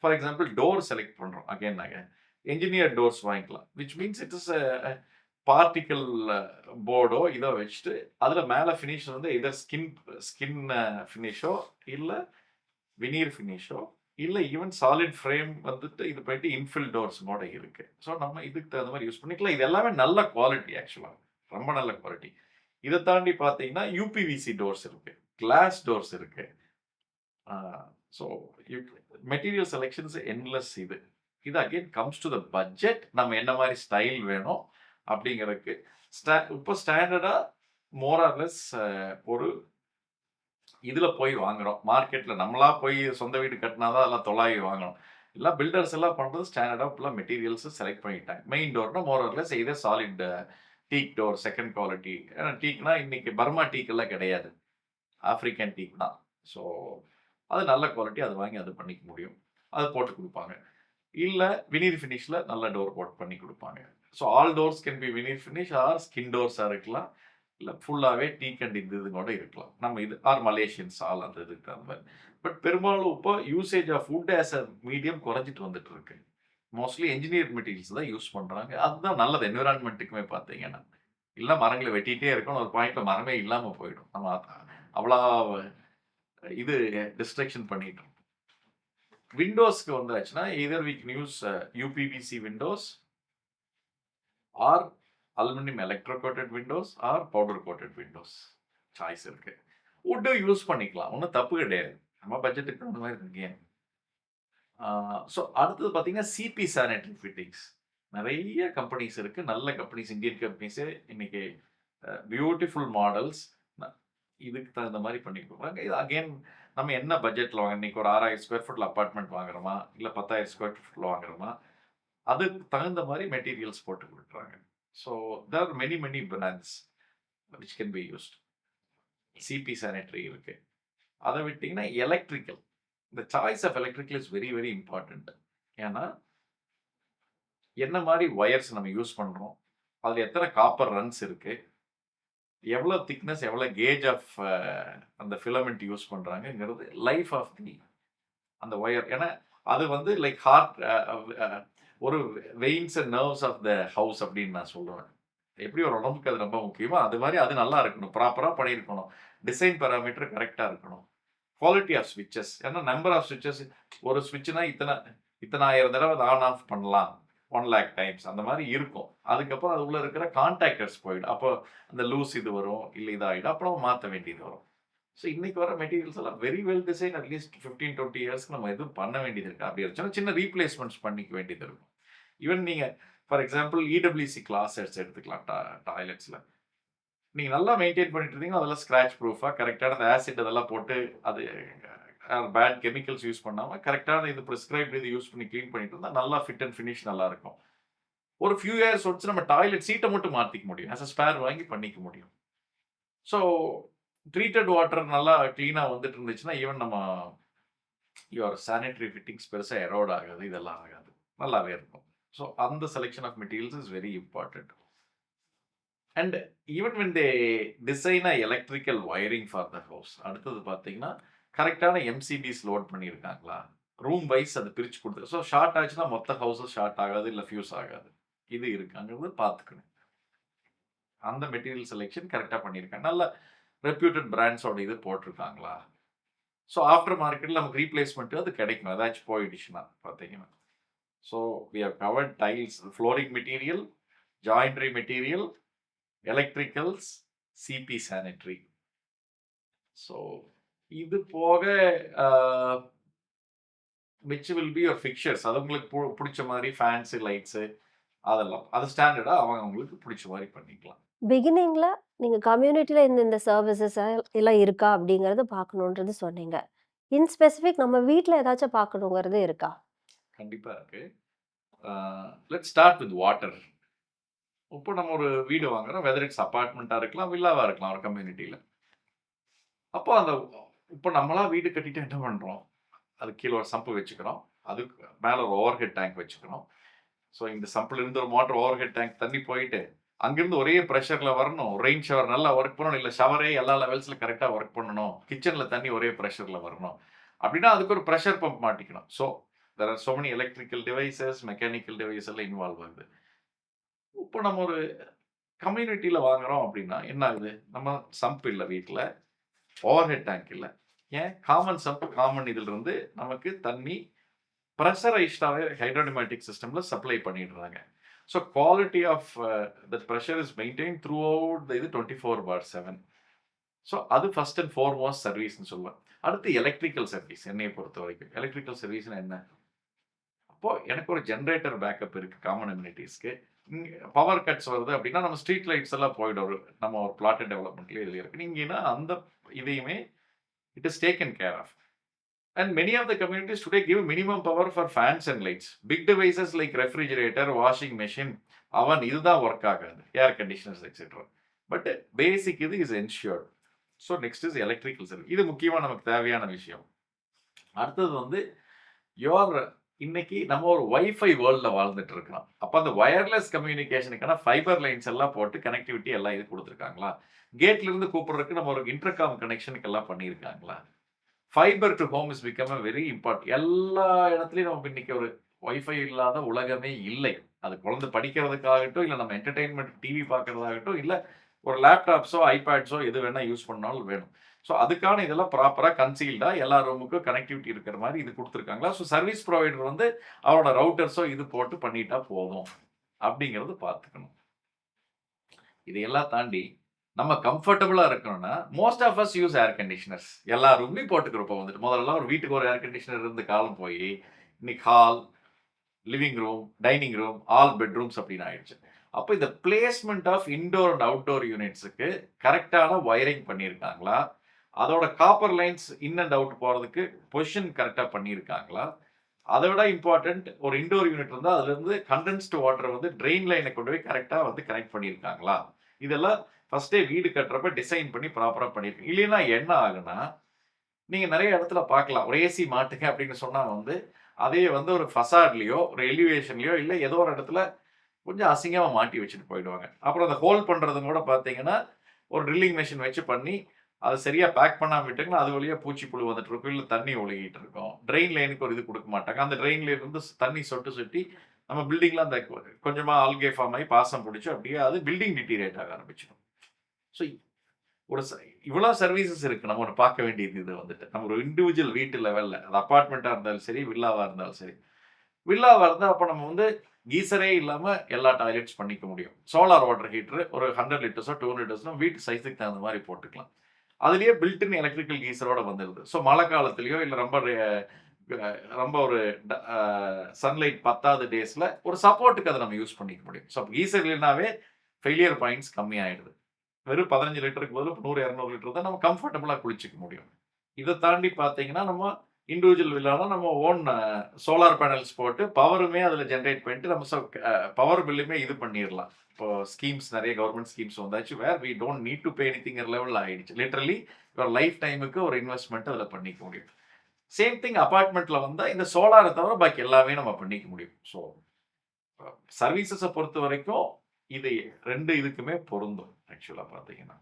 ஃபார் எக்ஸாம்பிள் டோர் செலக்ட் பண்றோம். அகைன் என்ஜினியர் டோர்ஸ் வாங்கிக்கலாம். Which means it is particle போர்டோ இதோ வச்சுட்டு, அதுல மேல ஃபினிஷ் வந்து எய்தர் ஸ்கின் ஃபினிஷோ, இல்ல வினீர் ஃபினிஷோ, இல்ல ஈவன் சாலிட் ஃப்ரேம் வந்துட்டு இது பண்ணிட்டு இன்ஃபில் டோர்ஸ் கூட இருக்கு. ஸோ நம்ம இதுக்கு தகுந்த மாரி யூஸ் பண்ணிக்கலாம். இது எல்லாமே நல்ல குவாலிட்டி ஆக்சுவலா. ரொம்ப நல்ல குவாலிட்டி. இத தாண்டி பார்த்தீங்கன்னா, யுபிவிசி டோர்ஸ் இருக்கு. கிளாஸ் டோர்ஸ் இருக்கு. ஸோ மெட்டீரியல் செலக்ஷன்ஸ் எண்ட்லெஸ் இது. இது again comes to the budget. நம்ம என்ன மாரி ஸ்டைல் வேணும் அப்படிங்கிறதுக்கு இப்போ ஸ்டாண்டர்டா மோர் ஆர் லெஸ் ஒரு இதுல போய் வாங்குறோம். மார்க்கெட்ல நம்மளா போய் சொந்த வீடு கட்டினா தான் அதெல்லாம் தொலாவி வாங்கணும். எல்லாம் பில்டர்ஸ் எல்லாம் பண்றது ஸ்டாண்டர்டா ஃபுல்லா மெட்டீரியல்ஸ் செலக்ட் பண்ணிட்டாங்க. மெயின் டோர்னா more or less either solid teak door second quality. ஏன்னா டீக்னா இன்னைக்கு பர்மா டீக் எல்லாம் கிடையாது. ஆப்பிரிக்கன் டீக் தான். ஸோ அது நல்ல குவாலிட்டி. அது வாங்கி அது பண்ணிக்க முடியும். அது போட்டு குடுப்பாங்க. இல்ல வினீர் ஃபினிஷ்ல நல்ல டோர் போட்டு பண்ணி குடுப்பாங்க. So all doors can be veneer finish or skin டோர்ஸா இருக்கலாம். இல்ல ஃபுல்லாவே டீக் அண்ட் இது கூட இருக்கலாம். நம்ம இது ஆர் மலேசியன் சால் அந்த இதுக்கு தகுந்த மாரி. பட் பெரும்பாலும் இப்போ usage of wood as a medium குறைஞ்சிட்டு வந்துட்டு இருக்கு. மோஸ்ட்லி என்ஜினியர்ட் மெட்டீரியல்ஸ் தான் யூஸ் பண்றாங்க. அதுதான் நல்லது என்வைரன்மென்ட்டுக்குமே பார்த்தீங்கன்னா. இல்ல மரங்கள வெட்டிட்டே இருக்கணும். ஒரு பாயிண்ட்ல மரமே இல்லாம போயிடும். நம்ம அவ்வளா இது டிஸ்ட்ரக்ஷன் பண்ணிட்டு இருக்கோம். விண்டோஸ்க்கு வந்தாச்சுன்னா either we can use UPVC windows or aluminium electro coated windows or powder coated windows. Choice இருக்கு. வுட் யூஸ் பண்ணிக்கலாம். ஒண்ணும் தப்பு கிடையாது. நம்ம பட்ஜெட்டுக்கு தகுந்த மாரி இருக்கு. ஸோ அடுத்தது பார்த்தீங்கன்னா, சிபி சானிட்டரி ஃபிட்டிங்ஸ். நெறைய கம்பெனிஸ் இருக்கு. நல்ல கம்பெனிஸ் இந்தியன் கம்பெனிஸே இன்னைக்கு பியூட்டிஃபுல் மாடல்ஸ் இதுக்கு தகுந்த மாரி பண்ணி குடுக்குறாங்க. இது அகைன் நம்ம என்ன பட்ஜெட்ல வாங்குறோம். இன்னைக்கு ஒரு 6000 ஸ்கொயர் ஃபுட்ல அபார்ட்மெண்ட் வாங்குறோமா? இல்ல 10,000 ஸ்கொயர் ஃபுட்ல வாங்குறோமா? அதுக்கு தகுந்த மாரி மெட்டீரியல்ஸ் போட்டு குடுக்குறாங்க. So there are many brands which can be used. CP sanitary இருக்கு. அத விட்டீங்கன்னா எலக்ட்ரிக்கல். இந்த choice of electrical is very important. ஏன்னா, என்ன மாரி வயர்ஸ் நம்ம யூஸ் பண்றோம்? அதுல எத்தன காப்பர் ரன்ஸ் இருக்கு? எவ்வளோ திக்னஸ், எவ்வளோ கேஜ் ஆஃப் அந்த ஃபிலமென்ட் யூஸ் பண்றாங்கங்கிறது லைஃப் ஆஃப் தி அந்த ஒயர். ஏன்னா, அது வந்து லைக் ஹார்ட் ஒரு veins and nerves of the house அப்படின்னு நான் சொல்லுவேன். எப்படி ஒரு உடம்புக்கு அது ரொம்ப முக்கியமோ, அது மாரி அது நல்லா இருக்கணும். ப்ராப்பரா பண்ணியிருக்கணும். டிசைன் பாராமீட்டர் கரெக்ட்டா இருக்கணும். குவாலிட்டி ஆஃப் ஸ்விட்சஸ். ஏன்னா நம்பர் ஆஃப் ஸ்விட்சஸ் ஒரு ஸ்விட்ச்னா இத்தன 1000 தடவ அத ஆன் ஆஃப் பண்ணலாம். 1,00,000 டைம்ஸ் அந்த மாரி இருக்கும். அதுக்கப்புறம் அது உள்ள இருக்கிற கான்டாக்டர்ஸ் போயிடும். அப்போ அந்த லூஸ் இது வரும். இல்ல இதாயிடும். அப்புறம் மாத்த வேண்டியது வரும். ஸோ இன்னைக்கு வர மெட்டீரியல்ஸ் எல்லாம் வெரி வெல் டிசைன் அட்லீஸ்ட் 15, 20 இயர்ஸ்க்கு நம்ம எதுவும் பண்ண வேண்டியது இருக்கு. அப்படி இருந்துச்சுன்னா சின்ன ரீப்ளேஸ்மென்ட்ஸ் பண்ணிக்க வேண்டியது இருக்கும். ஈவன் நீங்க ஃபார் எக்ஸாம்பிள் இடபிள்யூசி கிளாசெட்ஸ் எடுத்துக்கலாம் டாய்லெட்ஸ்ல. நீங்க நல்லா மெயின்டெயின் பண்ணிட்டு இருந்தீங்கன்னா, அதெல்லாம் ஸ்க்ராட்ச் ப்ரூஃபா கரெக்ட்டான அந்த ஆசிட் அதெல்லாம் போட்டு அது பேட் கெமிக்கல்ஸ் யூஸ் பண்ணாம கரெக்ட்டான இது பிரிஸ்கிரைப்ட் இது யூஸ் பண்ணி கிளீன் பண்ணிட்டு இருந்தா நல்லா ஃபிட் அண்ட் ஃபினிஷ் நல்லா இருக்கும். ஒரு ஃபியூ இயர்ஸ் ஒன்ஸ் நம்ம டாய்லெட் சீட்ட மட்டும் மாத்திக்க முடியும். ஆஸ் அ ஸ்பேர் வாங்கி பண்ணிக்க முடியும். ஸோ ட்ரீட்டட் வாட்டர் நல்லா கிளீனா வந்துட்டு இருந்துச்சுன்னா, ஈவன் நம்ம யுவர் சானிட்டரி ஃபிட்டிங்ஸ் பெருசா எரோட் ஆகாது. இதெல்லாம் ஆகாது. நல்லாவே இருக்கும். ஸோ அந்த selection of materials is very important. And even when they design a electrical wiring for the house. அடுத்தது பார்த்தீங்கன்னா, கரெக்ட்டான எம்சிபிஸ் லோட் பண்ணியிருக்காங்களா? ரூம் வைஸ் அது பிரிச்சு குடுத்து ஸோ ஷார்ட் ஆச்சுன்னா மொத்த ஹவுஸும் ஷார்ட் ஆகாது. இல்ல ஃபியூஸ் ஆகாது. இது இருக்காங்கிறது பார்த்துக்கணும். அந்த மெட்டீரியல் செலக்ஷன் கரெக்ட்டா பண்ணியிருக்காங்க. நல்ல ரெப்யூட்டட் பிராண்ட்ஸோட இது போட்டிருக்காங்களா? ஸோ ஆஃப்டர் மார்க்கெட்ல நமக்கு ரீப்ளேஸ்மென்ட் அது கிடைக்கும். ஏதாச்சும் போயிடுச்சுன்னா பார்த்தீங்கன்னா. So we have covered tiles, flooring material, joinery material, electricals, CP sanitary. So இது போக uh which will be your fixtures. அது உங்களுக்கு புடிச்ச மாரி ஃபேன்ஸு, லைட்ஸு அதெல்லாம். அது ஸ்டாண்டர்டா அவங்களுக்கு புடிச்ச மாரி பண்ணிக்கலாம். பிகினிங்ல நீங்க கம்யூனிட்டில இந்த சர்விசஸ் எல்லாம் இருக்கா அப்படிங்கிறத பார்க்கணுன்றது சொன்னீங்க. இன் ஸ்பெசிஃபிக் நம்ம வீட்ல ஏதாச்சும் பார்க்கணுங்கிறது இருக்கா? கண்டிப்பா இருக்கு. அ லெட்ஸ் ஸ்டார்ட் வித் வாட்டர். இப்போ நம்ம ஒரு வீடு வாங்குறோம். வெதர் இட்ஸ் அபார்ட்மெண்ட்டா இருக்கலாம், வில்லாவா இருக்கலாம் ஒரு கம்யூனிட்டில. அப்போ அந்த இப்போ நம்மளா வீடு கட்டிட்டு என்ன பண்றோம்? அதுக்கு கீழ ஒரு சம்ப் வச்சுக்கிறோம். அதுக்கு மேல ஒரு ஓவர் ஹெட் டேங்க் வச்சுக்கிறோம். ஸோ இந்த சம்ப்ல இருந்து ஒரு மோட்டர் ஓவர் ஹெட் டேங்க் தண்ணி போயிட்டு, அங்கிருந்து ஒரே பிரஷர்ல வரணும். ரெயின் ஷவர் நல்லா வொர்க் பண்ணணும். இல்ல ஷவரே எல்லா லெவல்ஸ்ல கரெக்ட்டா வொர்க் பண்ணணும். கிச்சன்ல தண்ணி ஒரே பிரஷர்ல வரணும். அப்படின்னா அதுக்கு ஒரு பிரஷர் பம்ப் மாட்டிக்கணும். So there are so many electrical devices, mechanical device எல்லாம் இன்வால்வ் ஆகுது. இப்போ நம்ம ஒரு கம்யூனிட்டில வாங்குறோம் அப்படின்னா என்ன ஆகுது? நம்ம சம்ப் இல்ல வீட்ல. ஓவர் ஹெட் டேங்க் இல்ல. ஏன்? காமன் சம்ப், காமன் இதிலிருந்து நமக்கு தண்ணி பிரஷரைஸ்டாவே ஹைட்ரோனிமேட்டிக் சிஸ்டம்ல சப்ளை பண்ணிடுறாங்க. So quality of that pressure is maintain throughout the இது 24/7. ஸோ அது ஃபர்ஸ்ட் அண்ட் ஃபார்மோஸ்ட் சர்வீஸ்ன்னு சொல்லுவேன். அடுத்து எலக்ட்ரிக்கல் சர்வீஸ் என்னைய பொறுத்தவரைக்கும். எலக்ட்ரிக்கல் சர்வீஸ்னா என்ன? அப்போ எனக்கு ஒரு ஜெனரேட்டர் பேக்கப் இருக்கு காமன் அம்யூனிட்டீஸ்க்கு. பவர் கட்ஸ் வருது அப்படின்னா, நம்ம ஸ்ட்ரீட் லைட்ஸ் எல்லாம் போயிடும். நம்ம ஒரு பிளாட்டட் டெவலப்மெண்ட்லயே இதுல இருக்கு. நீங்கன்னா அந்த இதையுமே it is taken care of. And many of the communities today give minimum power for fans and lights. Big devices like refrigerator, washing machine, oven இதுதான் ஒர்க் ஆகாது. Air conditioners etcetera. But basic இது is ensured. So next is electrical service. இது முக்கியமா நமக்கு தேவையான விஷயம். அடுத்தது வந்து யோர் இன்னைக்கு நம்ம ஒரு வைஃபை வேர்ல்ட்ல வாழ்ந்துட்டு இருக்கிறோம். அப்ப அந்த வயர்லெஸ் கம்யூனிகேஷனுக்கான ஃபைபர் லைன்ஸ் எல்லாம் போட்டு கனெக்டிவிட்டி எல்லாம் இது குடுத்துருக்காங்களா? கேட்ல இருந்து கூப்பிடுறதுக்கு நம்ம ஒரு இன்டர்காம் கனெக்ஷனுக்கு எல்லாம் பண்ணியிருக்காங்களா? Fibre to home is become a very important. எல்லா இடத்துலயும் நம்ம இன்னைக்கு ஒரு வைஃபை இல்லாத உலகமே இல்லை. அது குழந்தை படிக்கிறதுக்காகட்டும், இல்ல நம்ம என்டர்டெயின்மென்ட் டிவி பார்க்கறதாகட்டும், இல்ல ஒரு லேப்டாப்ஸோ, ஐபேட்ஸோ எது வேணா யூஸ் பண்ணாலும் வேணும். ஸோ அதுக்கான இதெல்லாம் ப்ராப்பரா கன்சீல்டா எல்லா ரூமுக்கும் கனெக்டிவிட்டி இருக்கிற மாரி இது குடுத்துருக்காங்களா? ஸோ சர்வீஸ் புரொவைடர் வந்து அவரோட ரவுட்டர்ஸோ இது போட்டு பண்ணிட்டா போதும். அப்படிங்கிறது பார்த்துக்கணும். இதையெல்லாம் தாண்டி நம்ம கம்ஃபர்டபுளா இருக்கணும்னா, most of us use air conditioners. எல்லா ரூம்லயும் போட்டுக்கிறோம் இப்போ வந்துட்டு. முதல்லலாம் ஒரு வீட்டுக்கு ஒரு ஏர் கண்டிஷனர் இருந்த காலம் போயி, இன்னைக்கு hall, living room, dining room, all bedrooms அப்படின்னு ஆயிடுச்சு. அப்ப இந்த placement of indoor and outdoor யூனிட்ஸ்க்கு கரெக்ட்டான வயரிங் பண்ணியிருக்காங்களா? அதோட copper lines in and out போறதுக்கு பொசிஷன் கரெக்ட்டா பண்ணியிருக்காங்களா? அத விட இம்பார்ட்டன்ட் ஒரு இன்டோர் யூனிட் இருந்தா அதிலிருந்து கண்டென்ஸ்டு வாட்டர் வந்து ட்ரெயின் லைன கொண்டு போய் கரெக்ட்டா வந்து கனெக்ட் பண்ணியிருக்காங்களா? இதெல்லாம் ஃபர்ஸ்ட்டே வீடு கட்டுறப்ப டிசைன் பண்ணி ப்ராப்பரா பண்ணியிருக்கணும். இல்லைன்னா என்ன ஆகும்னா, நீங்க நெறைய இடத்துல பார்க்கலாம். ஒரு ஏசி மாட்டுங்க அப்படின்னு சொன்னா வந்து, அதே வந்து ஒரு ஃபசாட்லயோ, ஒரு எலிவேஷன்லயோ இல்ல ஏதோ ஒரு இடத்துல கொஞ்சம் அசிங்கமா மாட்டி வச்சுட்டு போயிடுவாங்க. அப்புறம் அத ஹோல்ட் பண்றதும் கூட பார்த்தீங்கன்னா, ஒரு ட்ரில்லிங் மெஷின் வச்சு பண்ணி, அத சரியா பேக் பண்ணாம விட்டாங்கன்னா, அது வழியா பூச்சி புழு வந்துட்டு இருக்கும். இல்ல தண்ணி ஒழுகிட்டு இருக்கும். ட்ரெயின் லைனுக்கு ஒரு இது குடுக்க மாட்டாங்க. அந்த ட்ரெயின் லைன் இருந்து தண்ணி சொட்டி நம்ம பில்டிங்ல அந்த கொஞ்சமா ஆல்கே ஃபார்ம் ஆகி பாசம் பிடிச்சு அப்படியே அது பில்டிங் டிட்டீரியேட் ஆக ஆரம்பிச்சிடும். ஸோ ஒரு இவ்வளோ சர்வீசஸ் இருக்கு. நம்ம ஒண்ணு பார்க்க வேண்டியது இது வந்துட்டு. நம்ம ஒரு இண்டிவிஜுவல் வீட்டு லெவல்ல அது அபார்ட்மெண்ட்டா இருந்தாலும் சரி, வில்லாவா இருந்தாலும் சரி. வில்லாவா இருந்தா அப்ப நம்ம வந்து கீசரே இல்லாம எல்லா டாய்லெட்ஸ் பண்ணிக்க முடியும். சோலார் வாட்டர் ஹீட்டர் ஒரு 100 லிட்டர்ஸோ 200 லிட்டர்ஸோ வீட்டு சைஸுக்கு தகுந்த மாதிரி போட்டுக்கலாம். அதிலேயே பில்ட் இன் எலக்ட்ரிக்கல் கீசரோட வந்துருது. ஸோ மழை காலத்திலயோ இல்ல ரொம்ப ஒரு சன்லைட் பத்தாத டேஸ்ல ஒரு சப்போர்ட்டுக்கு அதை நம்ம யூஸ் பண்ணிக்க முடியும். ஸோ கீசர் இல்லைனாவே ஃபெயிலியர் பாயிண்ட்ஸ் கம்மி ஆயிடுது. வெறும் 15 லிட்டருக்கு பதிலா 100, 200 லிட்டர் தான் நம்ம கம்ஃபர்டபுளா குளிச்சுக்க முடியும். இத தாண்டி பார்த்தீங்கன்னா, நம்ம இண்டிவிஜுவல் வில்லானா நம்ம ஓன் சோலார் பேனல்ஸ் போட்டு பவருமே அதில ஜெனரேட் பண்ணிட்டு நம்ம பவர் பில்லுமே இது பண்ணிறலாம். இப்போ ஸ்கீம்ஸ் நெறைய கவர்ன்மென்ட் ஸ்கீம்ஸ் வந்தாச்சு. Where we don't need to pay எனிதிங்கிற லெவல்ல ஆயிடுச்சு. லிட்டரலி யுவர் லைஃப் டைமுக்கு ஒரு இன்வெஸ்ட்மென்ட் அதில பண்ணிக்க முடியும். சேம் திங் அபார்ட்மெண்ட்ல வந்தா இந்த சோலார தவிர பாக்கி எல்லாமே நம்ம பண்ணிக்க முடியும். ஸோ சர்வீசஸ பொறுத்தவரைக்கும் இது 2 இதுக்குமே பொருந்தும் ஆக்சுவலா பார்த்தீங்கன்னா.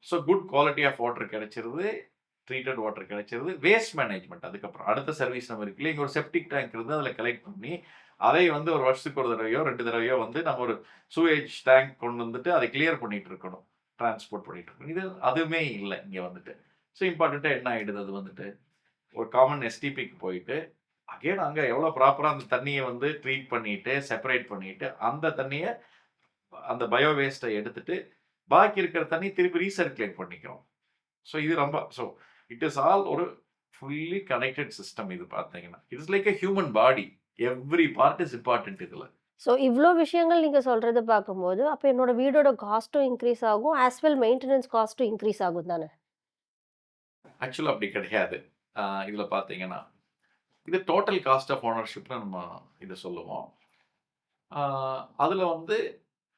So good quality of water கிடைச்சிருது. ட்ரீட்டட் வாட்டர் கிடைச்சிருது. வேஸ்ட் மேனேஜ்மென்ட் அதுக்கப்புறம். அடுத்த சர்வீஸ் நம்ம இருக்கு இல்லையா, இங்க ஒரு செப்டிக் டேங்க் இருந்து அதில கலெக்ட் பண்ணி, அதை வந்து ஒரு வருஷத்துக்கு ஒரு தடவையோ, 2 தடவையோ வந்து நம்ம ஒரு சூவேஜ் டேங்க் கொண்டு வந்துட்டு அதை கிளியர் பண்ணிட்டு இருக்கணும். டிரான்ஸ்போர்ட் பண்ணிட்டு இருக்கணும். இது அதுவுமே இல்ல இங்க வந்துட்டு. ஸோ இம்பார்ட்டன்ட்டா என்ன ஆயிடுது அது வந்துட்டு, ஒரு காமன் எஸ்டிபிக்கு போயிட்டு, அகைன் அங்க எவ்வளோ ப்ராப்பரா அந்த தண்ணிய வந்து ட்ரீட் பண்ணிட்டு, செப்பரேட் பண்ணிட்டு, அந்த தண்ணிய அந்த பயோ வேஸ்ட்ட எடுத்துட்டு, பாக்கி இருக்கிற தண்ணி திருப்பி ரீசர்க்குலேட் பண்ணிக்கிறோம். ஸோ இது ரொம்ப இட் இஸ் ஆல் ஒரு ஃபுல்லி கனெக்டட் சிஸ்டம் இது பார்த்தீங்கன்னா. It is like a human body. Every part is important இதுல. ஸோ இவ்ளோ விஷயங்கள் நீங்க சொல்றத பார்க்கும்போது, அப்ப என்னோட வீடோட காஸ்ட்டும் இன்கிரீஸ் ஆகும். ஆஸ் வெல் மெயின்டனன்ஸ் காஸ்ட்டும் இன்கிரீஸ் ஆகும் தானே? ஆக்சுவலா அப்படி கிடையாது. இதுல பார்த்தீங்கன்னா, இது டோட்டல் காஸ்ட் ஆஃப் ஓனர்ஷிப்னு நம்ம இத சொல்லுவோம். ஆ அதுல வந்து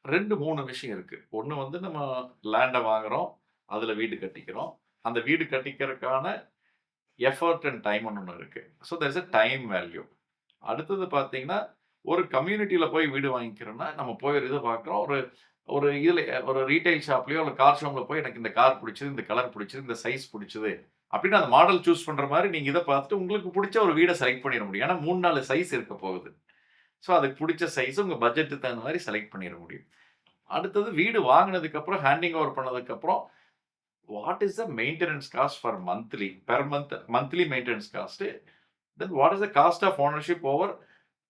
2, 3 விஷயம் இருக்கு. ஒண்ணு வந்து நம்ம லேண்ட வாங்குறோம். அதுல வீடு கட்டிக்கிறோம். அந்த வீடு கட்டிக்கிறதுக்கான எஃபோர்ட் அண்ட் டைம்ன்னு ஒண்ணு இருக்கு. So there is a time value. அடுத்தது பார்த்தீங்கன்னா, ஒரு கம்யூனிட்டில போய் வீடு வாங்கிக்கிறோம்னா, நம்ம போய் ஒரு இத பார்க்குறோம். ஒரு ஒரு இதுல ஒரு ரீட்டெயில் ஷாப்லயோ, இல்ல கார் ஷோரூம்ல போய் எனக்கு இந்த கார் புடிச்சது, இந்த கலர் புடிச்சது, இந்த சைஸ் புடிச்சது அப்படின்னு அந்த மாடல் சூஸ் பண்ற மாரி நீங்க இத பார்த்துட்டு உங்களுக்கு புடிச்ச ஒரு வீட செலக்ட் பண்ணிற முடியும். ஏன்னா 3, 4 சைஸ் இருக்க போகுது. ஸோ அதுக்கு புடிச்ச சைஸ் உங்க பட்ஜெட்டுக்கு தகுந்த மாரி செலக்ட் பண்ணிற முடியும். அடுத்தது வீடு வாங்குனதுக்கு அப்புறம், ஹேண்டிங் ஓவர் பண்ணதுக்கு அப்புறம், what is the maintenance cost for monthly per monthly maintenance cost. Then what is the cost of ownership over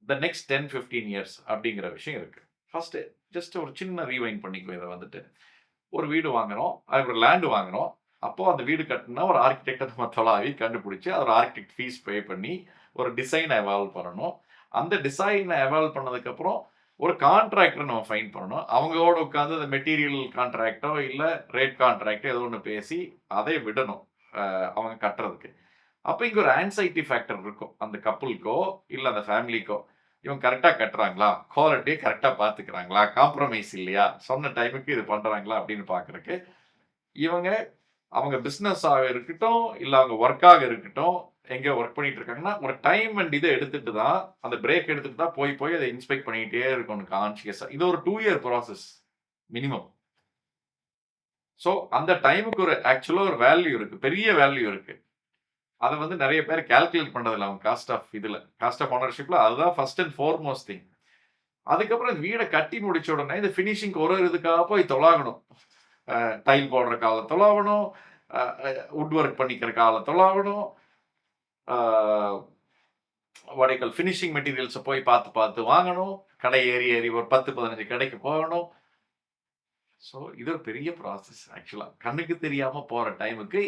the next 10, 15 years அப்படிங்கிற விஷயம் இருக்கு. ஃபர்ஸ்ட் ஜஸ்ட் ஒரு சின்ன ரீவைண்ட் பண்ணிக்குவோம் இத வந்துட்டு. ஒரு வீடு வாங்குறோம். ஒரு லேண்ட் வாங்குறோம். அப்போ அந்த வீடு கட்டணும்னா ஒரு ஆர்க்கிடெக்ட்ட நம்ம தொலாவி கண்டுபிடிச்சு, ஒரு ஆர்க்கிடெக்ட் ஃபீஸ் பே பண்ணி, ஒரு டிசைன் எவால்வ் பண்ணணும். அந்த டிசைன எவால்வ் பண்ணதுக்கப்புறம், ஒரு கான்ட்ராக்டர நம்ம ஃபைண்ட் பண்ணணும். அவங்களோட உட்கார்ந்து அந்த மெட்டீரியல் கான்ட்ராக்ட்டோ, இல்ல ரேட் கான்ட்ராக்ட்டோ ஏதோ ஒண்ணு பேசி, அதை விடணும். அவங்க கட்டுறதுக்கு. அப்ப இங்க ஒரு ஆங்ஸைட்டி ஃபேக்டர் இருக்கும். அந்த கப்புள்க்கோ, இல்ல அந்த ஃபேமிலிக்கோ. இவங்க கரெக்ட்டா கட்டுறாங்களா? குவாலிட்டிய கரெக்ட்டா பார்த்துக்கிறாங்களா? காம்ப்ரமைஸ் இல்லையா? சொன்ன டைமுக்கு இது பண்றாங்களா? அப்படின்னு பார்க்கறக்கு, இவங்க அவங்க பிசினஸாக இருக்கட்டும், இல்ல அவங்க வொர்க்காக இருக்கட்டும், எங்கேயோ வொர்க் பண்ணிட்டு இருக்காங்கன்னா, ஒரு டைம் அண்ட் இத எடுத்துட்டு தான், அந்த பிரேக் எடுத்துட்டு தான் போய் அத இன்ஸ்பெக்ட் பண்ணிட்டே இருக்கணும் கான்ஷியஸா. இது ஒரு 2 இயர் ப்ராசஸ் மினிமம். ஸோ அந்த டைமுக்கு ஆக்சுவலா ஒரு வேல்யூ இருக்கு. பெரிய வேல்யூ இருக்கு. அத வந்து நெறைய பேர் கால்குலேட் பண்றதில்ல. அவங்க காஸ்ட் ஆஃப் ஓனர்ஷிப்ல அதுதான் ஃபர்ஸ்ட் அண்ட் ஃபோர்மோஸ்ட் திங். அதுக்கப்புறம் இந்த வீட கட்டி முடிச்ச உடனே இந்த ஃபினிஷிங் ஒரு இதுக்காக போய் தொலாகணும். டைல் போடுற கால தொலாவணும். வுட் ஒர்க் பண்ணிக்கிற கால தொலாவணும். ஆ ஃபினிஷிங் மெட்டீரியல்ஸ போய் பார்த்து வாங்கணும். கடை ஏறி ஒரு 10, 15 கடைக்கு போகணும். ஸோ இது ஒரு பெரிய ப்ராசஸ் ஆக்சுவலா. கண்ணுக்கு தெரியாம போற டைமுக்கு